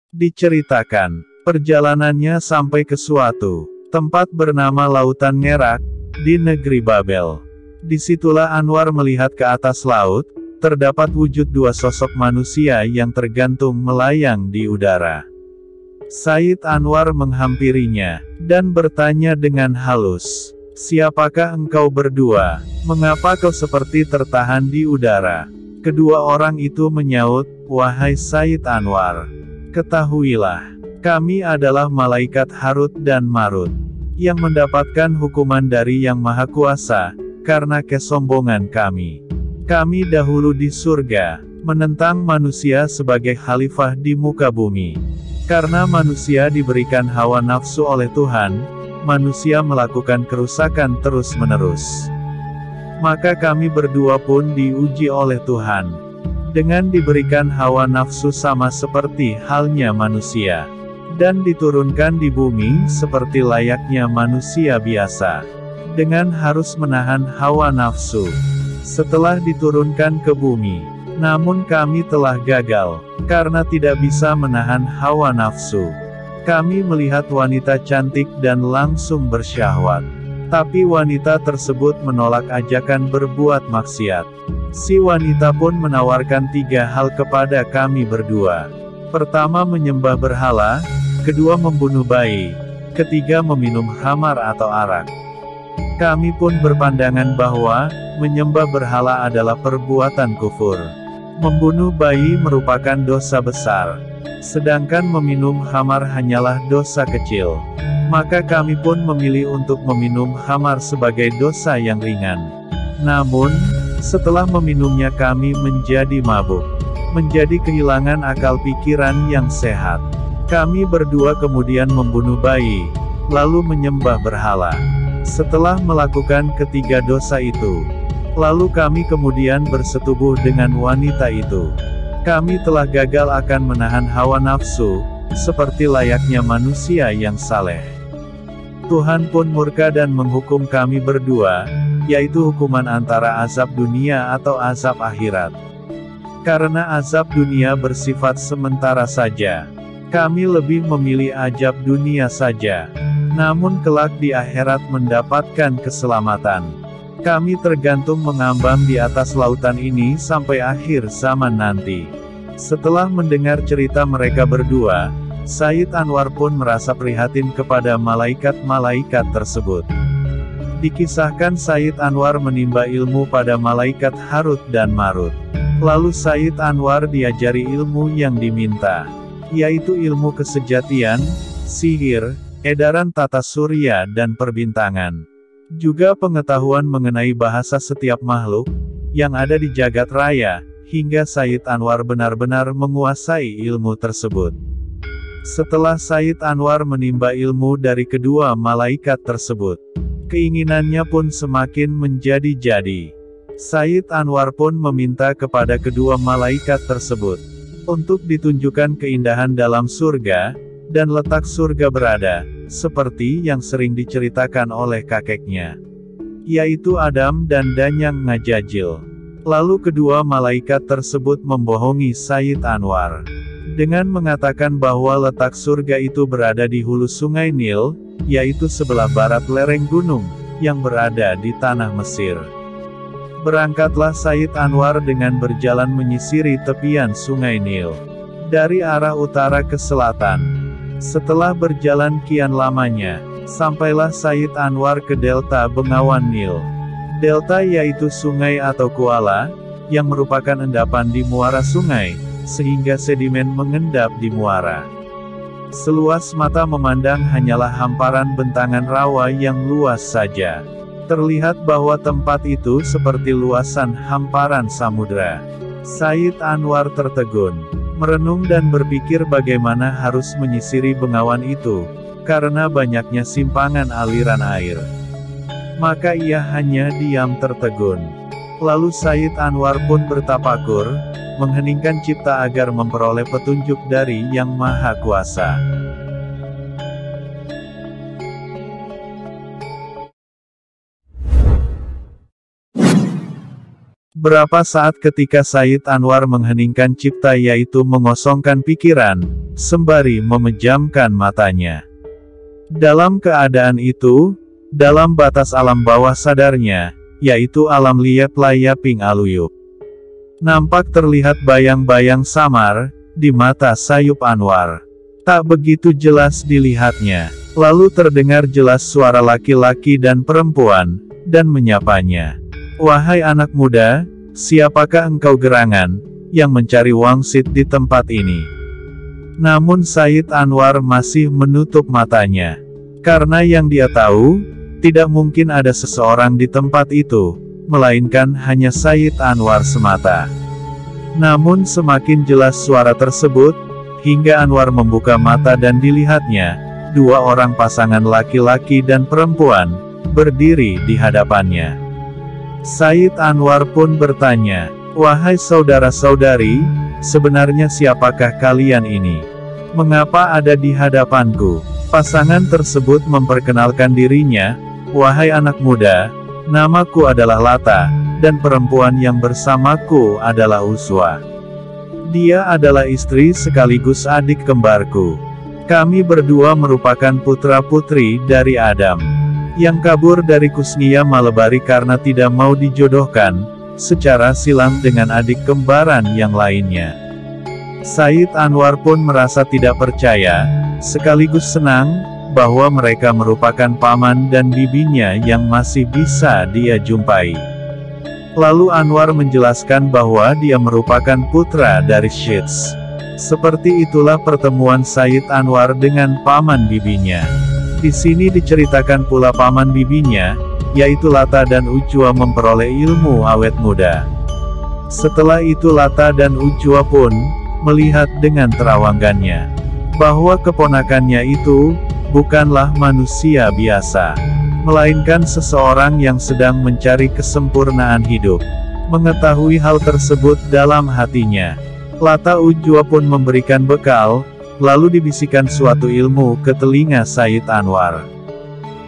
Diceritakan, perjalanannya sampai ke suatu tempat bernama Lautan Ngerak, di negeri Babel. Disitulah Anwar melihat ke atas laut, terdapat wujud dua sosok manusia yang tergantung melayang di udara. Said Anwar menghampirinya, dan bertanya dengan halus, "Siapakah engkau berdua? Mengapa kau seperti tertahan di udara?" Kedua orang itu menyaut, "Wahai Said Anwar, ketahuilah, kami adalah malaikat Harut dan Marut, yang mendapatkan hukuman dari Yang Maha Kuasa, karena kesombongan kami. Kami dahulu di surga, menentang manusia sebagai khalifah di muka bumi. Karena manusia diberikan hawa nafsu oleh Tuhan, manusia melakukan kerusakan terus-menerus. Maka kami berdua pun diuji oleh Tuhan, dengan diberikan hawa nafsu sama seperti halnya manusia, dan diturunkan di bumi seperti layaknya manusia biasa, dengan harus menahan hawa nafsu. Setelah diturunkan ke bumi, namun kami telah gagal, karena tidak bisa menahan hawa nafsu. Kami melihat wanita cantik dan langsung bersyahwat. Tapi wanita tersebut menolak ajakan berbuat maksiat. Si wanita pun menawarkan 3 hal kepada kami berdua. Pertama menyembah berhala, kedua membunuh bayi, ketiga meminum khamar atau arak. Kami pun berpandangan bahwa menyembah berhala adalah perbuatan kufur. Membunuh bayi merupakan dosa besar, sedangkan meminum khamar hanyalah dosa kecil. Maka kami pun memilih untuk meminum khamar sebagai dosa yang ringan. Namun, setelah meminumnya kami menjadi mabuk, menjadi kehilangan akal pikiran yang sehat. Kami berdua kemudian membunuh bayi, lalu menyembah berhala. Setelah melakukan ketiga dosa itu, lalu kami kemudian bersetubuh dengan wanita itu. Kami telah gagal akan menahan hawa nafsu, seperti layaknya manusia yang saleh. Tuhan pun murka dan menghukum kami berdua, yaitu hukuman antara azab dunia atau azab akhirat. Karena azab dunia bersifat sementara saja, kami lebih memilih azab dunia saja. Namun kelak di akhirat mendapatkan keselamatan. Kami tergantung mengambang di atas lautan ini sampai akhir zaman nanti. Setelah mendengar cerita mereka berdua, Said Anwar pun merasa prihatin kepada malaikat-malaikat tersebut. Dikisahkan Said Anwar menimba ilmu pada malaikat Harut dan Marut. Lalu Said Anwar diajari ilmu yang diminta, yaitu ilmu kesejatian, sihir, edaran tata surya dan perbintangan. Juga pengetahuan mengenai bahasa setiap makhluk yang ada di jagat raya, hingga Said Anwar benar-benar menguasai ilmu tersebut. Setelah Said Anwar menimba ilmu dari kedua malaikat tersebut, keinginannya pun semakin menjadi-jadi. Said Anwar pun meminta kepada kedua malaikat tersebut untuk ditunjukkan keindahan dalam surga, dan letak surga berada, seperti yang sering diceritakan oleh kakeknya, yaitu Adam dan Danyang Ngajajil. Lalu kedua malaikat tersebut membohongi Said Anwar, dengan mengatakan bahwa letak surga itu berada di hulu sungai Nil, yaitu sebelah barat lereng gunung, yang berada di tanah Mesir. Berangkatlah Said Anwar dengan berjalan menyisiri tepian Sungai Nil. Dari arah utara ke selatan. Setelah berjalan kian lamanya, sampailah Said Anwar ke delta Bengawan Nil. Delta yaitu sungai atau kuala, yang merupakan endapan di muara sungai, sehingga sedimen mengendap di muara. Seluas mata memandang hanyalah hamparan bentangan rawa yang luas saja. Terlihat bahwa tempat itu seperti luasan hamparan samudra. Said Anwar tertegun, merenung dan berpikir bagaimana harus menyisiri Bengawan itu, karena banyaknya simpangan aliran air. Maka ia hanya diam tertegun. Lalu Said Anwar pun bertapakur, mengheningkan cipta agar memperoleh petunjuk dari Yang Maha Kuasa. Berapa saat ketika Said Anwar mengheningkan cipta yaitu mengosongkan pikiran, sembari memejamkan matanya. Dalam keadaan itu, dalam batas alam bawah sadarnya, yaitu alam liep layaping aluyup. Nampak terlihat bayang-bayang samar, di mata Sayup Anwar. Tak begitu jelas dilihatnya. Lalu terdengar jelas suara laki-laki dan perempuan, dan menyapanya. "Wahai anak muda, siapakah engkau gerangan, yang mencari wangsit di tempat ini?" Namun Said Anwar masih menutup matanya. Karena yang dia tahu, tidak mungkin ada seseorang di tempat itu, melainkan hanya Said Anwar semata. Namun semakin jelas suara tersebut, hingga Anwar membuka mata dan dilihatnya, dua orang pasangan laki-laki dan perempuan, berdiri di hadapannya. Said Anwar pun bertanya, "Wahai saudara-saudari, sebenarnya siapakah kalian ini? Mengapa ada di hadapanku?" Pasangan tersebut memperkenalkan dirinya, "Wahai anak muda, namaku adalah Lata, dan perempuan yang bersamaku adalah Uswa. Dia adalah istri sekaligus adik kembarku. Kami berdua merupakan putra-putri dari Adam, yang kabur dari Kusnia Malebari karena tidak mau dijodohkan secara silang dengan adik kembaran yang lainnya." Said Anwar pun merasa tidak percaya, sekaligus senang, bahwa mereka merupakan paman dan bibinya yang masih bisa dia jumpai. Lalu Anwar menjelaskan bahwa dia merupakan putra dari Syeds. Seperti itulah pertemuan Said Anwar dengan paman bibinya. Di sini diceritakan pula paman bibinya, yaitu Lata dan Ujwa memperoleh ilmu awet muda. Setelah itu Lata dan Ujwa pun melihat dengan terawangannya bahwa keponakannya itu bukanlah manusia biasa, melainkan seseorang yang sedang mencari kesempurnaan hidup. Mengetahui hal tersebut dalam hatinya, Lata Ujwa pun memberikan bekal, lalu dibisikkan suatu ilmu ke telinga Said Anwar.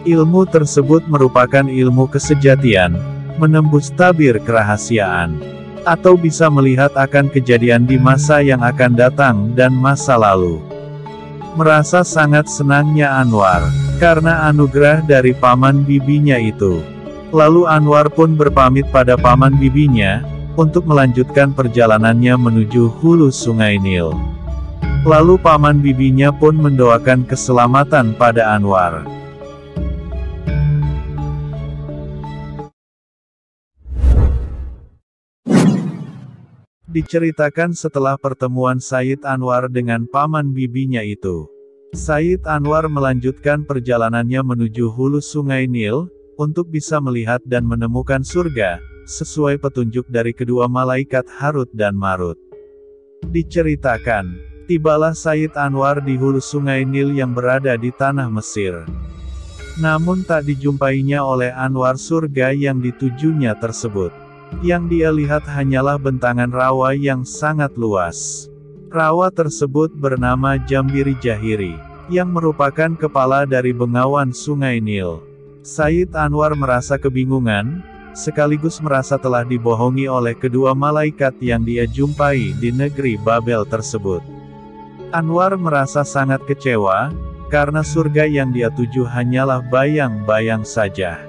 Ilmu tersebut merupakan ilmu kesejatian, menembus tabir kerahasiaan, atau bisa melihat akan kejadian di masa yang akan datang dan masa lalu. Merasa sangat senangnya Anwar, karena anugerah dari paman bibinya itu. Lalu Anwar pun berpamit pada paman bibinya, untuk melanjutkan perjalanannya menuju hulu Sungai Nil. Lalu paman bibinya pun mendoakan keselamatan pada Anwar. Diceritakan setelah pertemuan Said Anwar dengan paman bibinya itu, Said Anwar melanjutkan perjalanannya menuju hulu Sungai Nil, untuk bisa melihat dan menemukan surga, sesuai petunjuk dari kedua malaikat Harut dan Marut. Diceritakan, tibalah Said Anwar di hulu Sungai Nil yang berada di tanah Mesir. Namun tak dijumpainya oleh Anwar surga yang ditujunya tersebut. Yang dia lihat hanyalah bentangan rawa yang sangat luas. Rawa tersebut bernama Jambiri Jahiri, yang merupakan kepala dari Bengawan Sungai Nil. Said Anwar merasa kebingungan, sekaligus merasa telah dibohongi oleh kedua malaikat yang dia jumpai di negeri Babel tersebut. Anwar merasa sangat kecewa, karena surga yang dia tuju hanyalah bayang-bayang saja.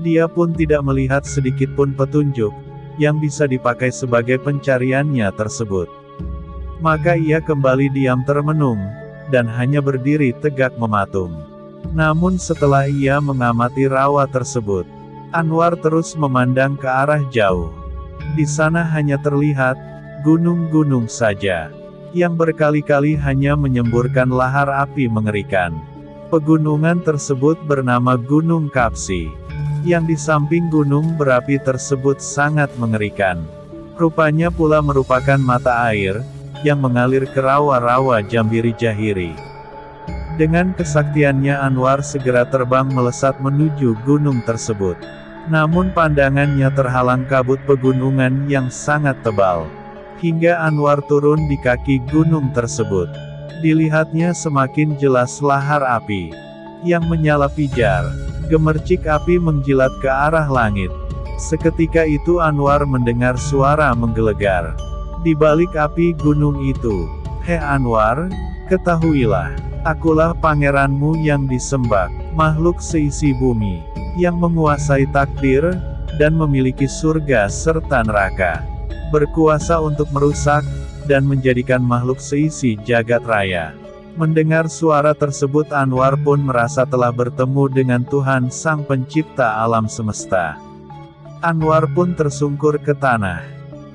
Dia pun tidak melihat sedikit pun petunjuk yang bisa dipakai sebagai pencariannya tersebut. Maka ia kembali diam termenung, dan hanya berdiri tegak mematung. Namun setelah ia mengamati rawa tersebut, Anwar terus memandang ke arah jauh. Di sana hanya terlihat gunung-gunung saja, yang berkali-kali hanya menyemburkan lahar api mengerikan. Pegunungan tersebut bernama Gunung Kapsi, yang di samping gunung berapi tersebut sangat mengerikan. Rupanya pula merupakan mata air yang mengalir ke rawa-rawa Jambiri Jahiri. Dengan kesaktiannya Anwar segera terbang melesat menuju gunung tersebut. Namun pandangannya terhalang kabut pegunungan yang sangat tebal. Hingga Anwar turun di kaki gunung tersebut. Dilihatnya semakin jelas lahar api yang menyala pijar. Gemercik api menjilat ke arah langit. Seketika itu Anwar mendengar suara menggelegar. Di balik api gunung itu, "Hei Anwar, ketahuilah, akulah pangeranmu yang disembah, makhluk seisi bumi, yang menguasai takdir, dan memiliki surga serta neraka. Berkuasa untuk merusak, dan menjadikan makhluk seisi jagat raya." Mendengar suara tersebut Anwar pun merasa telah bertemu dengan Tuhan Sang Pencipta alam semesta. Anwar pun tersungkur ke tanah.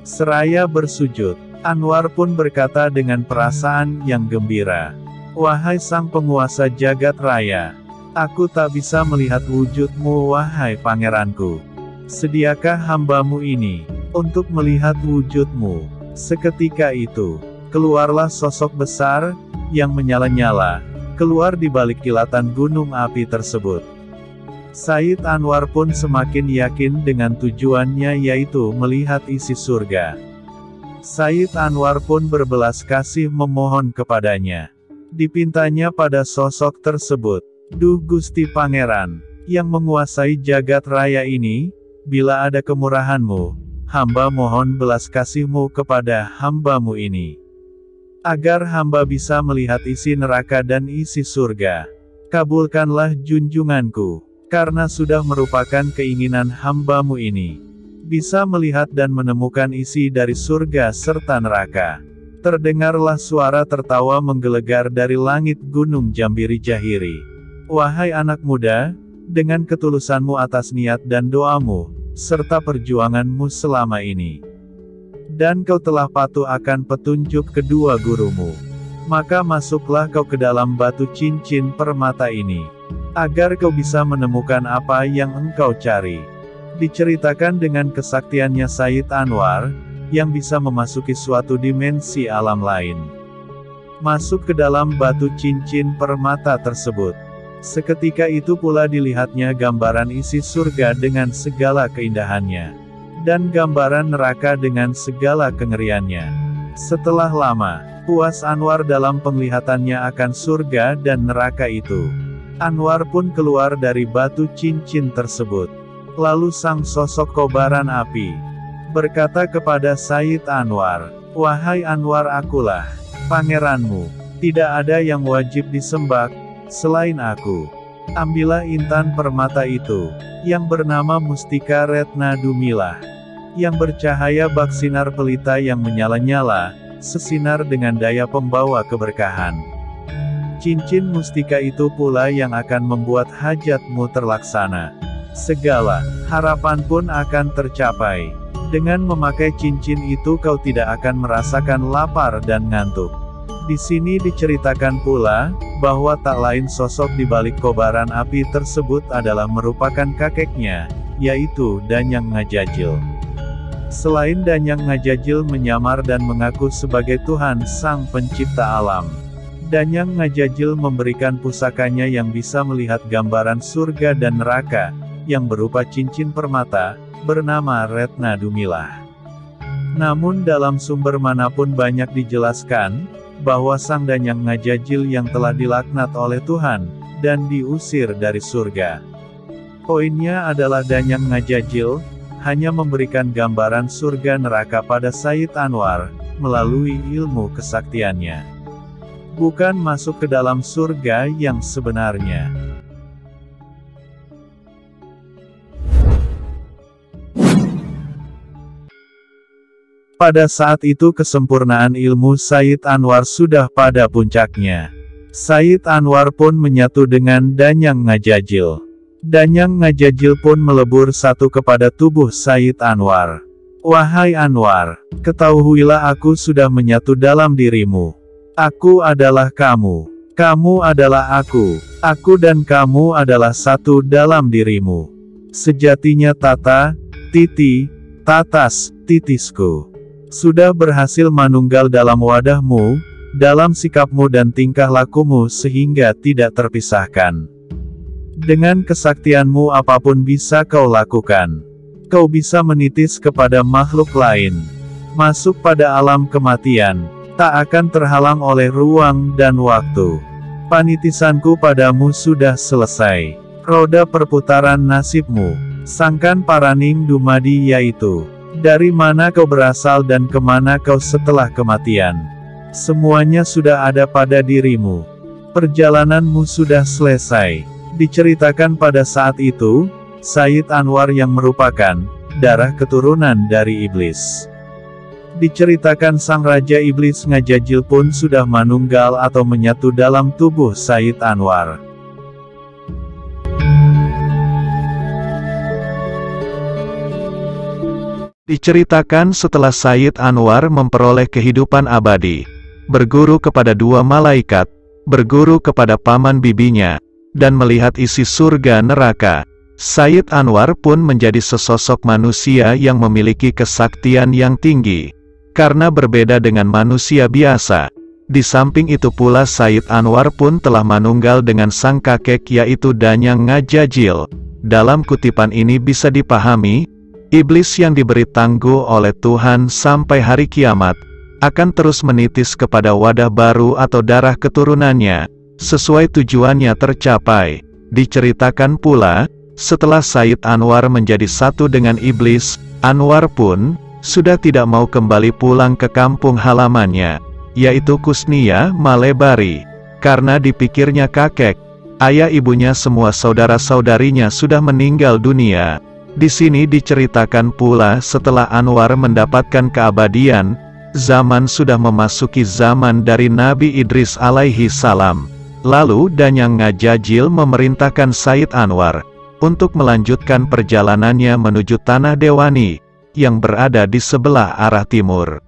Seraya bersujud, Anwar pun berkata dengan perasaan yang gembira, "Wahai Sang Penguasa jagat raya, aku tak bisa melihat wujudmu wahai pangeranku. Sediakah hambamu ini untuk melihat wujudmu?" Seketika itu, keluarlah sosok besar yang menyala-nyala, keluar di balik kilatan gunung api tersebut. Said Anwar pun semakin yakin dengan tujuannya, yaitu melihat isi surga. Said Anwar pun berbelas kasih memohon kepadanya. Dipintanya pada sosok tersebut, "Duh Gusti Pangeran, yang menguasai jagat raya ini, bila ada kemurahanmu, hamba mohon belas kasihmu kepada hambamu ini. Agar hamba bisa melihat isi neraka dan isi surga. Kabulkanlah junjunganku, karena sudah merupakan keinginan hambamu ini. Bisa melihat dan menemukan isi dari surga serta neraka." Terdengarlah suara tertawa menggelegar dari langit gunung Jambiri Jahiri. "Wahai anak muda, dengan ketulusanmu atas niat dan doamu, serta perjuanganmu selama ini, dan kau telah patuh akan petunjuk kedua gurumu, maka masuklah kau ke dalam batu cincin permata ini, agar kau bisa menemukan apa yang engkau cari." Diceritakan dengan kesaktiannya Said Anwar, yang bisa memasuki suatu dimensi alam lain. Masuk ke dalam batu cincin permata tersebut. Seketika itu pula dilihatnya gambaran isi surga dengan segala keindahannya, dan gambaran neraka dengan segala kengeriannya. Setelah lama, puas Anwar dalam penglihatannya akan surga dan neraka itu. Anwar pun keluar dari batu cincin tersebut. Lalu sang sosok kobaran api berkata kepada Said Anwar, "Wahai Anwar, akulah pangeranmu. Tidak ada yang wajib disembah selain aku. Ambillah intan permata itu, yang bernama Mustika Retna Dumilah, yang bercahaya bak sinar pelita yang menyala-nyala, sesinar dengan daya pembawa keberkahan. Cincin mustika itu pula yang akan membuat hajatmu terlaksana. Segala harapan pun akan tercapai. Dengan memakai cincin itu kau tidak akan merasakan lapar dan ngantuk." Di sini diceritakan pula, bahwa tak lain sosok di balik kobaran api tersebut adalah merupakan kakeknya, yaitu Danyang Ngajajil. Selain Danyang Ngajajil menyamar dan mengaku sebagai Tuhan Sang Pencipta Alam, Danyang Ngajajil memberikan pusakanya yang bisa melihat gambaran surga dan neraka, yang berupa cincin permata, bernama Retna Dumilah. Namun dalam sumber manapun banyak dijelaskan, bahwa Sang Danyang Ngajajil yang telah dilaknat oleh Tuhan, dan diusir dari surga. Poinnya adalah Danyang Ngajajil hanya memberikan gambaran surga neraka pada Said Anwar, melalui ilmu kesaktiannya. Bukan masuk ke dalam surga yang sebenarnya. Pada saat itu kesempurnaan ilmu Said Anwar sudah pada puncaknya. Said Anwar pun menyatu dengan Danyang Ngajajil. Danyang Ngajajil pun melebur satu kepada tubuh Said Anwar. Wahai Anwar, ketahuilah aku sudah menyatu dalam dirimu. Aku adalah kamu. Kamu adalah aku dan kamu adalah satu dalam dirimu. Sejatinya Tata, Titi, Tatas, Titisku sudah berhasil manunggal dalam wadahmu, dalam sikapmu dan tingkah lakumu sehingga tidak terpisahkan. Dengan kesaktianmu apapun bisa kau lakukan. Kau bisa menitis kepada makhluk lain. Masuk pada alam kematian, tak akan terhalang oleh ruang dan waktu. Panitisanku padamu sudah selesai. Roda perputaran nasibmu, sangkan paraning dumadi yaitu. Dari mana kau berasal dan kemana kau setelah kematian. Semuanya sudah ada pada dirimu. Perjalananmu sudah selesai. Diceritakan pada saat itu, Said Anwar yang merupakan darah keturunan dari iblis. Diceritakan sang Raja Iblis Ngajajil pun sudah manunggal atau menyatu dalam tubuh Said Anwar. Diceritakan setelah Said Anwar memperoleh kehidupan abadi, berguru kepada dua malaikat, berguru kepada paman bibinya, dan melihat isi surga neraka, Said Anwar pun menjadi sesosok manusia yang memiliki kesaktian yang tinggi. Karena berbeda dengan manusia biasa, di samping itu pula Said Anwar pun telah manunggal dengan sang kakek yaitu Danyang Ngajajil. Dalam kutipan ini bisa dipahami, iblis yang diberi tangguh oleh Tuhan sampai hari kiamat, akan terus menitis kepada wadah baru atau darah keturunannya, sesuai tujuannya tercapai. Diceritakan pula, setelah Said Anwar menjadi satu dengan iblis, Anwar pun sudah tidak mau kembali pulang ke kampung halamannya, yaitu Kusnia, Malebari, karena dipikirnya kakek, ayah ibunya semua saudara-saudarinya sudah meninggal dunia. Di sini diceritakan pula setelah Anwar mendapatkan keabadian, zaman sudah memasuki zaman dari Nabi Idris alaihi salam. Lalu Danyang Ngajajil memerintahkan Said Anwar untuk melanjutkan perjalanannya menuju Tanah Dewani, yang berada di sebelah arah timur.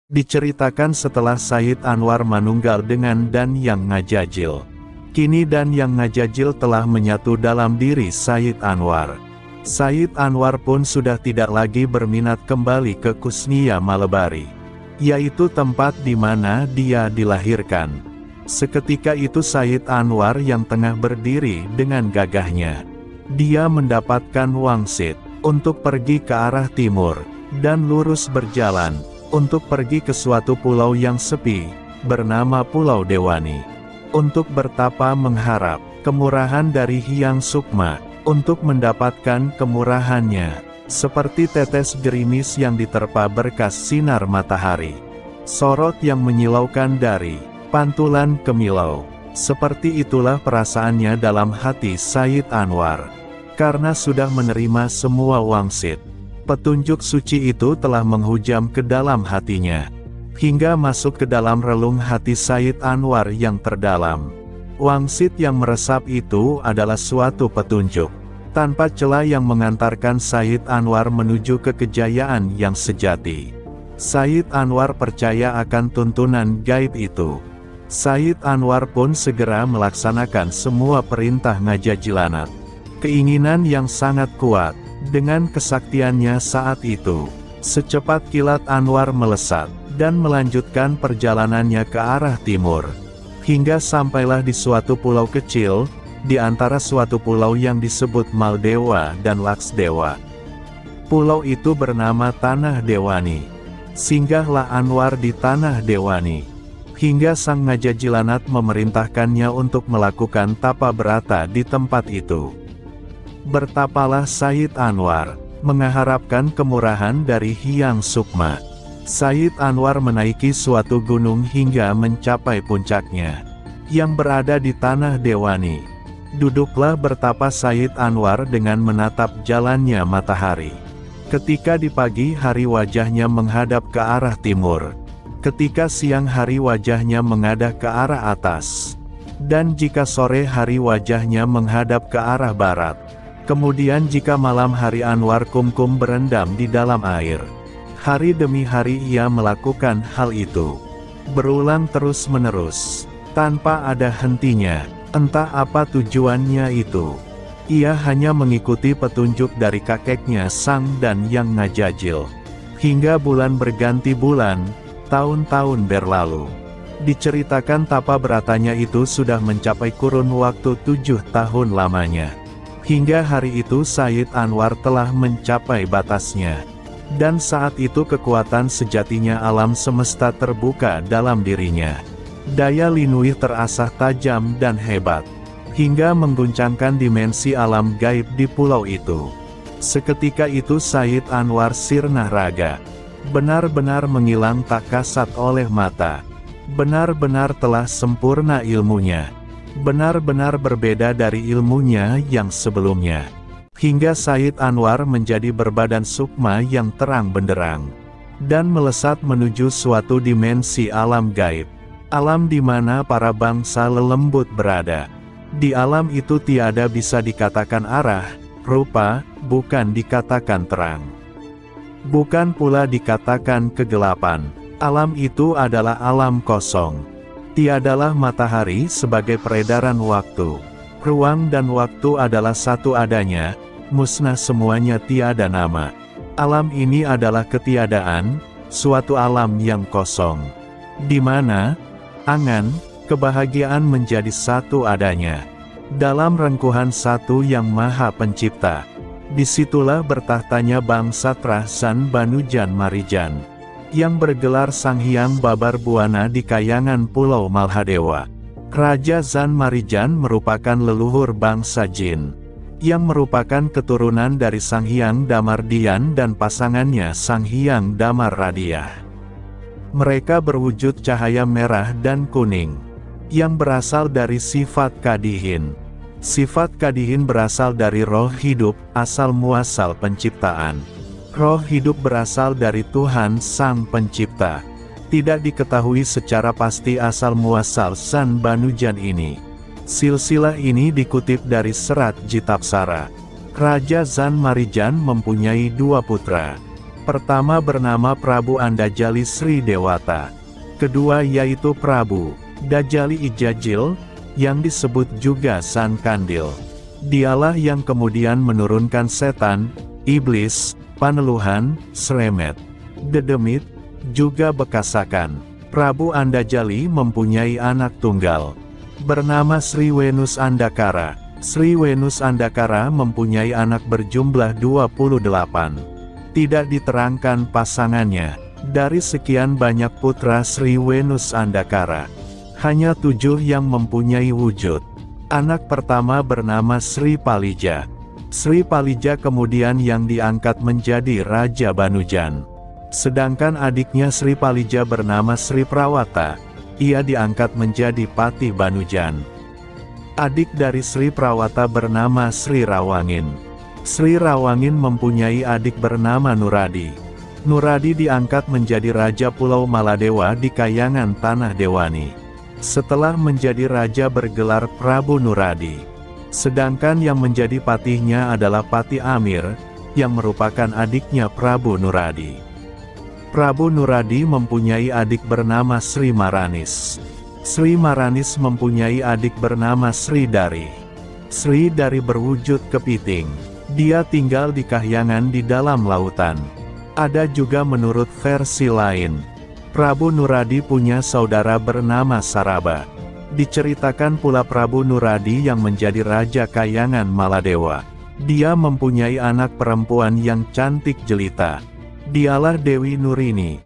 Diceritakan setelah Said Anwar manunggal dengan Danyang Ngajajil. Kini Danyang Ngajajil telah menyatu dalam diri Said Anwar. Said Anwar pun sudah tidak lagi berminat kembali ke Kusnia Malebari, yaitu tempat di mana dia dilahirkan. Seketika itu Said Anwar yang tengah berdiri dengan gagahnya. Dia mendapatkan wangsit untuk pergi ke arah timur, dan lurus berjalan untuk pergi ke suatu pulau yang sepi, bernama Pulau Dewani. Untuk bertapa mengharap kemurahan dari Hyang Sukma, untuk mendapatkan kemurahannya, seperti tetes gerimis yang diterpa berkas sinar matahari, sorot yang menyilaukan dari pantulan kemilau. Seperti itulah perasaannya dalam hati Said Anwar. Karena sudah menerima semua wangsit, petunjuk suci itu telah menghujam ke dalam hatinya, hingga masuk ke dalam relung hati Said Anwar yang terdalam. Wangsit yang meresap itu adalah suatu petunjuk tanpa celah yang mengantarkan Said Anwar menuju ke kejayaan yang sejati. Said Anwar percaya akan tuntunan gaib itu. Said Anwar pun segera melaksanakan semua perintah Ngajajilanat. Keinginan yang sangat kuat, dengan kesaktiannya saat itu, secepat kilat Anwar melesat dan melanjutkan perjalanannya ke arah timur, hingga sampailah di suatu pulau kecil, di antara suatu pulau yang disebut Maldewa dan Laksdewa. Pulau itu bernama Tanah Dewani. Singgahlah Anwar di Tanah Dewani, hingga sang Ngajajilanat memerintahkannya untuk melakukan tapa berata di tempat itu. Bertapalah Said Anwar, mengharapkan kemurahan dari Hyang Sukma. Said Anwar menaiki suatu gunung hingga mencapai puncaknya, yang berada di Tanah Dewani. Duduklah bertapa Said Anwar dengan menatap jalannya matahari. Ketika di pagi hari wajahnya menghadap ke arah timur. Ketika siang hari wajahnya menghadap ke arah atas. Dan jika sore hari wajahnya menghadap ke arah barat. Kemudian jika malam hari Anwar kumkum berendam di dalam air. Hari demi hari ia melakukan hal itu. Berulang terus-menerus. Tanpa ada hentinya. Entah apa tujuannya itu. Ia hanya mengikuti petunjuk dari kakeknya Sang dan Yang Ngajajil. Hingga bulan berganti bulan, tahun-tahun berlalu. Diceritakan tapa beratanya itu sudah mencapai kurun waktu 7 tahun lamanya. Hingga hari itu Said Anwar telah mencapai batasnya. Dan saat itu kekuatan sejatinya alam semesta terbuka dalam dirinya. Daya Linuih terasah tajam dan hebat. Hingga mengguncangkan dimensi alam gaib di pulau itu. Seketika itu Said Anwar sirna raga. Benar-benar menghilang tak kasat oleh mata. Benar-benar telah sempurna ilmunya. Benar-benar berbeda dari ilmunya yang sebelumnya. Hingga Said Anwar menjadi berbadan sukma yang terang benderang. Dan melesat menuju suatu dimensi alam gaib. Alam di mana para bangsa lelembut berada. Di alam itu tiada bisa dikatakan arah, rupa, bukan dikatakan terang. Bukan pula dikatakan kegelapan. Alam itu adalah alam kosong. Tiadalah matahari sebagai peredaran waktu. Ruang dan waktu adalah satu adanya, musnah semuanya tiada nama. Alam ini adalah ketiadaan, suatu alam yang kosong. Di mana angan, kebahagiaan menjadi satu adanya. Dalam rengkuhan satu yang maha pencipta. Disitulah bertahtanya bangsa Trasan Banujan Marijan. Yang bergelar Sang Hyang Babar Buana di Kayangan Pulau Malhadewa. Raja Zan Marijan merupakan leluhur bangsa jin. Yang merupakan keturunan dari Sang Hyang Damardian dan pasangannya Sang Hyang Damar Radiah. Mereka berwujud cahaya merah dan kuning. Yang berasal dari sifat kadihin. Sifat kadihin berasal dari roh hidup, asal muasal penciptaan. Roh hidup berasal dari Tuhan Sang Pencipta. Tidak diketahui secara pasti asal muasal San Banujan ini. Silsilah ini dikutip dari Serat Jitapsara. Raja Zan Marijan mempunyai 2 putra. Pertama bernama Prabu Andajali Sri Dewata. Kedua yaitu Prabu Dajali Ijajil, yang disebut juga San Kandil. Dialah yang kemudian menurunkan setan, iblis, paneluhan, sremet, dedemit, juga bekasakan. Prabu Andajali mempunyai anak tunggal. Bernama Sri Wenus Andakara. Sri Wenus Andakara mempunyai anak berjumlah 28. Tidak diterangkan pasangannya. Dari sekian banyak putra Sri Wenus Andakara, hanya 7 yang mempunyai wujud. Anak pertama bernama Sri Palija. Sri Palija kemudian yang diangkat menjadi Raja Banujan. Sedangkan adiknya Sri Palija bernama Sri Prawata. Ia diangkat menjadi Patih Banujan. Adik dari Sri Prawata bernama Sri Rawangin. Sri Rawangin mempunyai adik bernama Nuradi. Nuradi diangkat menjadi Raja Pulau Maladewa di Kayangan Tanah Dewani. Setelah menjadi raja bergelar Prabu Nuradi. Sedangkan yang menjadi patihnya adalah Patih Amir, yang merupakan adiknya Prabu Nuradi. Prabu Nuradi mempunyai adik bernama Sri Maranis. Sri Maranis mempunyai adik bernama Sri Dari. Sri Dari berwujud kepiting. Dia tinggal di kahyangan di dalam lautan. Ada juga menurut versi lain, Prabu Nuradi punya saudara bernama Saraba. Diceritakan pula Prabu Nuradi yang menjadi Raja Kayangan Maladewa. Dia mempunyai anak perempuan yang cantik jelita. Dialah Dewi Nurini.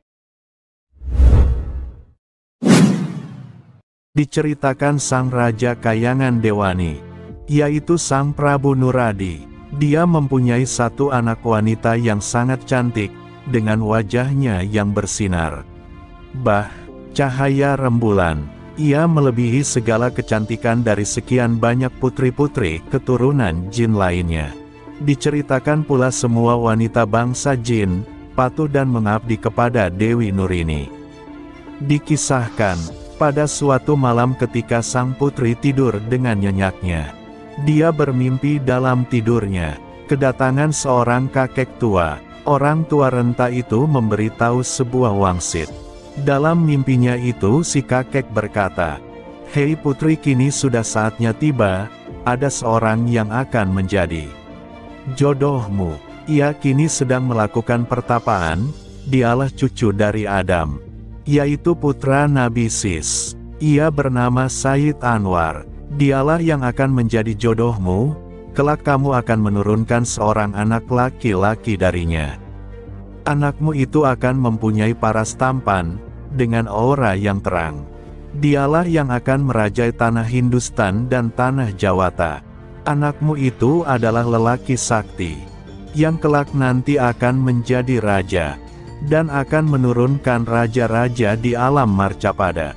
Diceritakan sang Raja Kayangan Dewani, yaitu Sang Prabu Nuradi. Dia mempunyai 1 anak wanita yang sangat cantik, dengan wajahnya yang bersinar. Cahaya rembulan. Ia melebihi segala kecantikan dari sekian banyak putri-putri keturunan jin lainnya. Diceritakan pula semua wanita bangsa jin patuh dan mengabdi kepada Dewi Nurini. Dikisahkan, pada suatu malam ketika sang putri tidur dengan nyenyaknya, dia bermimpi dalam tidurnya, kedatangan seorang kakek tua. Orang tua renta itu memberitahu sebuah wangsit. Dalam mimpinya itu si kakek berkata, "Hei putri, kini sudah saatnya tiba, ada seorang yang akan menjadi jodohmu. Ia kini sedang melakukan pertapaan, dialah cucu dari Adam, yaitu putra Nabi Sis. Ia bernama Sayyid Anwar. Dialah yang akan menjadi jodohmu, kelak kamu akan menurunkan seorang anak laki-laki darinya. Anakmu itu akan mempunyai paras tampan, dengan aura yang terang. Dialah yang akan merajai tanah Hindustan dan tanah Jawata. Anakmu itu adalah lelaki sakti, yang kelak nanti akan menjadi raja, dan akan menurunkan raja-raja di alam Marcapada,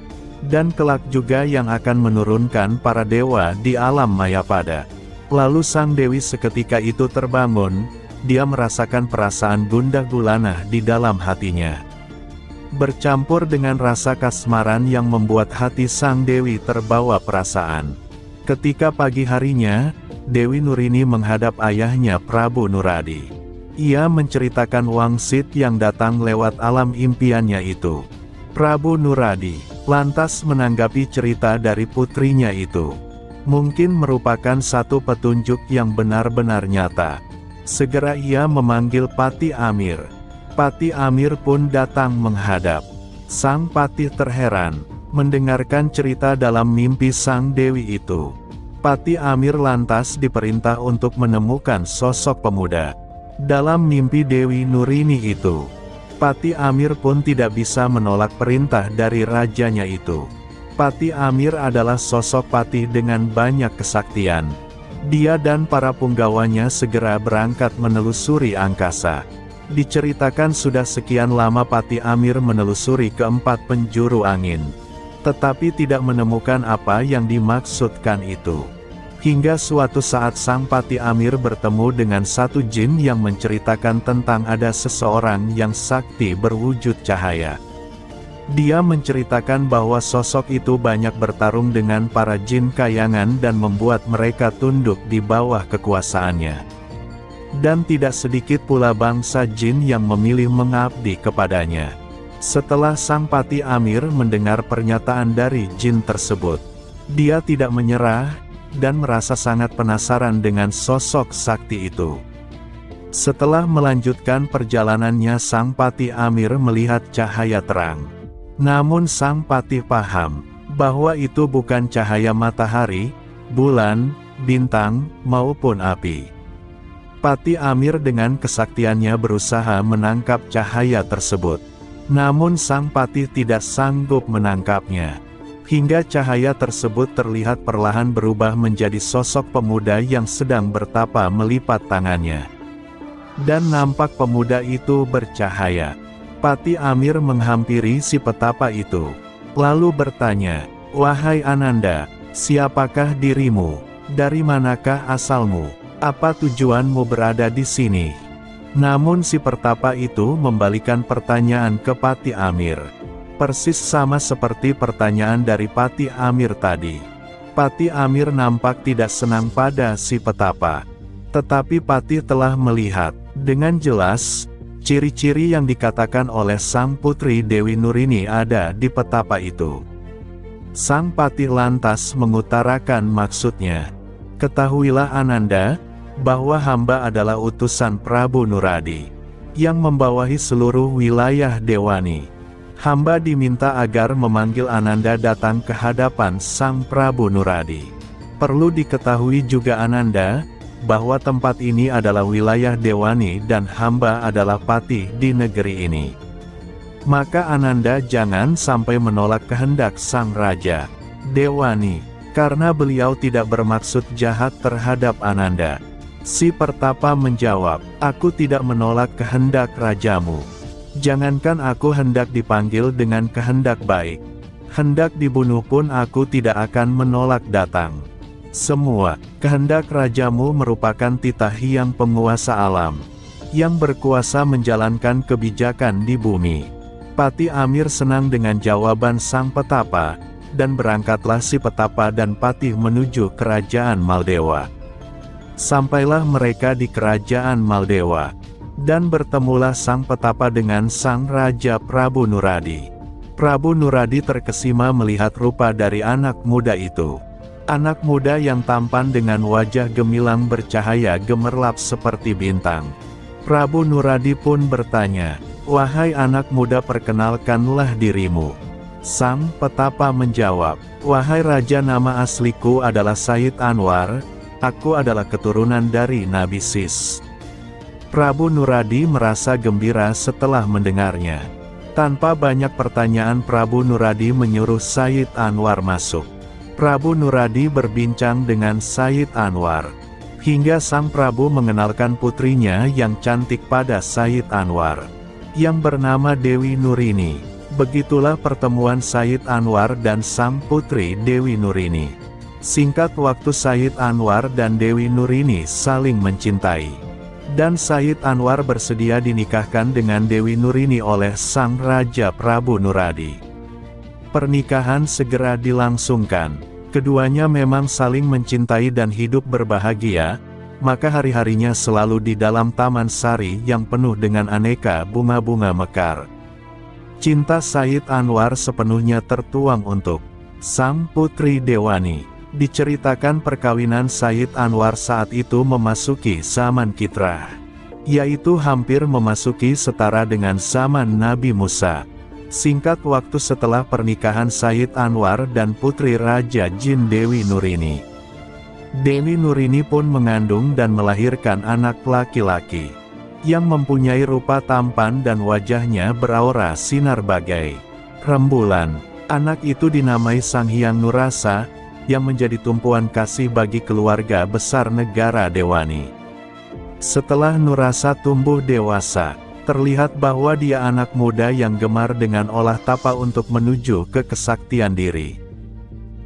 dan kelak juga yang akan menurunkan para dewa di alam Mayapada." Lalu sang dewi seketika itu terbangun, dia merasakan perasaan gundah gulana di dalam hatinya, bercampur dengan rasa kasmaran yang membuat hati sang dewi terbawa perasaan. Ketika pagi harinya, Dewi Nurini menghadap ayahnya Prabu Nuradi. Ia menceritakan wangsit yang datang lewat alam impiannya itu. Prabu Nuradi lantas menanggapi cerita dari putrinya itu mungkin merupakan satu petunjuk yang benar-benar nyata. Segera ia memanggil Pati Amir. Pati Amir pun datang menghadap. Sang Pati terheran mendengarkan cerita dalam mimpi sang dewi itu. Pati Amir lantas diperintah untuk menemukan sosok pemuda dalam mimpi Dewi Nurini itu. Pati Amir pun tidak bisa menolak perintah dari rajanya itu. Pati Amir adalah sosok patih dengan banyak kesaktian. Dia dan para punggawanya segera berangkat menelusuri angkasa. Diceritakan sudah sekian lama Pati Amir menelusuri keempat penjuru angin, tetapi tidak menemukan apa yang dimaksudkan itu. Hingga suatu saat sang Pati Amir bertemu dengan satu jin yang menceritakan tentang ada seseorang yang sakti berwujud cahaya. Dia menceritakan bahwa sosok itu banyak bertarung dengan para jin kayangan dan membuat mereka tunduk di bawah kekuasaannya. Dan tidak sedikit pula bangsa jin yang memilih mengabdi kepadanya. Setelah sang Pati Amir mendengar pernyataan dari jin tersebut, dia tidak menyerah, dan merasa sangat penasaran dengan sosok sakti itu. Setelah melanjutkan perjalanannya, sang Pati Amir melihat cahaya terang. Namun sang Patih paham bahwa itu bukan cahaya matahari, bulan, bintang, maupun api. Pati Amir dengan kesaktiannya berusaha menangkap cahaya tersebut. Namun sang Patih tidak sanggup menangkapnya. Hingga cahaya tersebut terlihat perlahan berubah menjadi sosok pemuda yang sedang bertapa melipat tangannya. Dan nampak pemuda itu bercahaya. Pati Amir menghampiri si petapa itu, lalu bertanya, "Wahai Ananda, siapakah dirimu? Dari manakah asalmu? Apa tujuanmu berada di sini?" Namun si pertapa itu membalikan pertanyaan ke Pati Amir. Persis sama seperti pertanyaan dari Pati Amir tadi. Pati Amir nampak tidak senang pada si petapa. Tetapi Pati telah melihat dengan jelas ciri-ciri yang dikatakan oleh sang putri Dewi Nurini ada di petapa itu. Sang Patih lantas mengutarakan maksudnya. "Ketahuilah Ananda, bahwa hamba adalah utusan Prabu Nuradi, yang membawahi seluruh wilayah Dewani. Hamba diminta agar memanggil Ananda datang ke hadapan sang Prabu Nuradi. Perlu diketahui juga Ananda, bahwa tempat ini adalah wilayah Dewani dan hamba adalah patih di negeri ini. Maka Ananda jangan sampai menolak kehendak sang Raja Dewani, karena beliau tidak bermaksud jahat terhadap Ananda." Si pertapa menjawab, "Aku tidak menolak kehendak rajamu. Jangankan aku hendak dipanggil dengan kehendak baik, Hendak dibunuh pun aku tidak akan menolak datang. Semua kehendak rajamu merupakan titah yang penguasa alam, yang berkuasa menjalankan kebijakan di bumi. Pati Amir senang dengan jawaban sang petapa, dan berangkatlah si petapa dan Patih menuju kerajaan Maldewa. Sampailah mereka di kerajaan Maldewa, dan bertemulah sang petapa dengan sang raja Prabu Nuradi. Prabu Nuradi terkesima melihat rupa dari anak muda itu. Anak muda yang tampan dengan wajah gemilang bercahaya gemerlap seperti bintang. Prabu Nuradi pun bertanya, "Wahai anak muda, perkenalkanlah dirimu." Sang petapa menjawab, "Wahai raja, nama asliku adalah Said Anwar, aku adalah keturunan dari Nabi Sis." Prabu Nuradi merasa gembira setelah mendengarnya. Tanpa banyak pertanyaan Prabu Nuradi menyuruh Said Anwar masuk. Prabu Nuradi berbincang dengan Said Anwar, hingga sang Prabu mengenalkan putrinya yang cantik pada Said Anwar, yang bernama Dewi Nurini. Begitulah pertemuan Said Anwar dan sang putri Dewi Nurini. Singkat waktu Said Anwar dan Dewi Nurini saling mencintai. Dan Said Anwar bersedia dinikahkan dengan Dewi Nurini oleh sang Raja Prabu Nuradi. Pernikahan segera dilangsungkan. Keduanya memang saling mencintai dan hidup berbahagia, maka hari-harinya selalu di dalam taman sari yang penuh dengan aneka bunga-bunga mekar. Cinta Said Anwar sepenuhnya tertuang untuk sang putri Dewani. Diceritakan perkawinan Said Anwar saat itu memasuki zaman Kitrah, yaitu hampir memasuki setara dengan zaman Nabi Musa. Singkat waktu setelah pernikahan Said Anwar dan putri Raja Jin Dewi Nurini, Dewi Nurini pun mengandung dan melahirkan anak laki-laki, yang mempunyai rupa tampan dan wajahnya beraura sinar bagai rembulan. Anak itu dinamai Sanghyang Nurasa, yang menjadi tumpuan kasih bagi keluarga besar negara Dewani. Setelah Nurasa tumbuh dewasa, terlihat bahwa dia anak muda yang gemar dengan olah tapa untuk menuju ke kesaktian diri.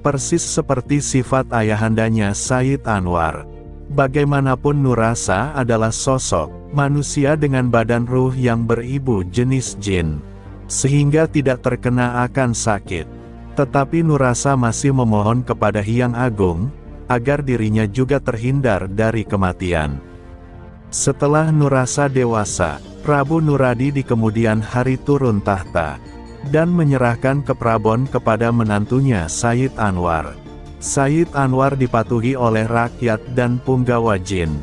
Persis seperti sifat ayahandanya Said Anwar. Bagaimanapun Nurasa adalah sosok manusia dengan badan ruh yang beribu jenis jin, sehingga tidak terkena akan sakit. Tetapi Nurasa masih memohon kepada Hyang Agung, agar dirinya juga terhindar dari kematian. Setelah Nurasa dewasa, Prabu Nuradi di kemudian hari turun tahta, dan menyerahkan keprabon kepada menantunya Said Anwar. Said Anwar dipatuhi oleh rakyat dan punggawa jin.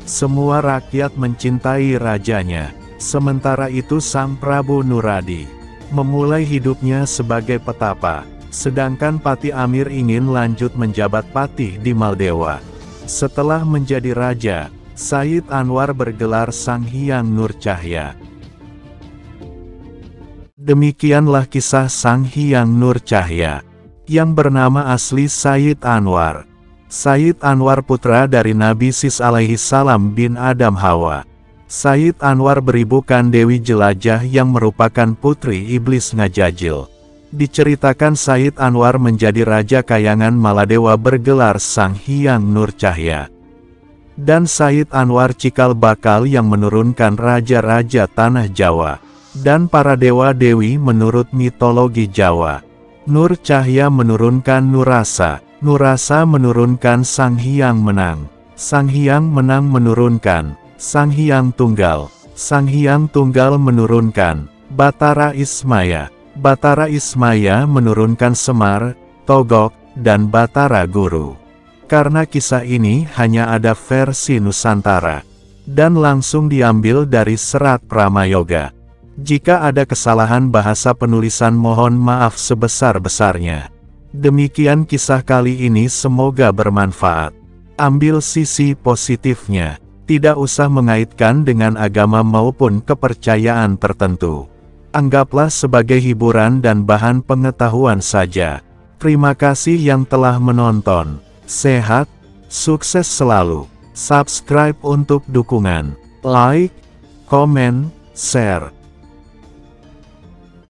Semua rakyat mencintai rajanya. Sementara itu sang Prabu Nuradi memulai hidupnya sebagai petapa. Sedangkan Pati Amir ingin lanjut menjabat patih di Maldewa. Setelah menjadi raja, Said Anwar bergelar Sanghyang Nurcahya. Demikianlah kisah Sanghyang Nurcahya, yang bernama asli Said Anwar. Said Anwar putra dari Nabi Sis alaihi salam bin Adam Hawa. Said Anwar beribukan Dewi Jelajah yang merupakan putri iblis Ngajajil. Diceritakan Said Anwar menjadi Raja Kayangan Maladewa bergelar Sanghyang Nurcahya. Dan Said Anwar cikal bakal yang menurunkan raja-raja tanah Jawa, dan para dewa-dewi menurut mitologi Jawa. Nurcahya menurunkan Nurasa, Nurasa menurunkan Sanghyang Menang, Sanghyang Menang menurunkan Sanghyang Tunggal, Sanghyang Tunggal menurunkan Batara Ismaya, Batara Ismaya menurunkan Semar, Togok, dan Batara Guru. Karena kisah ini hanya ada versi Nusantara, dan langsung diambil dari Serat Pramayoga. Jika ada kesalahan bahasa penulisan mohon maaf sebesar-besarnya. Demikian kisah kali ini, semoga bermanfaat. Ambil sisi positifnya, tidak usah mengaitkan dengan agama maupun kepercayaan tertentu. Anggaplah sebagai hiburan dan bahan pengetahuan saja. Terima kasih yang telah menonton. Sehat, sukses selalu. Subscribe untuk dukungan. Like, komen, share.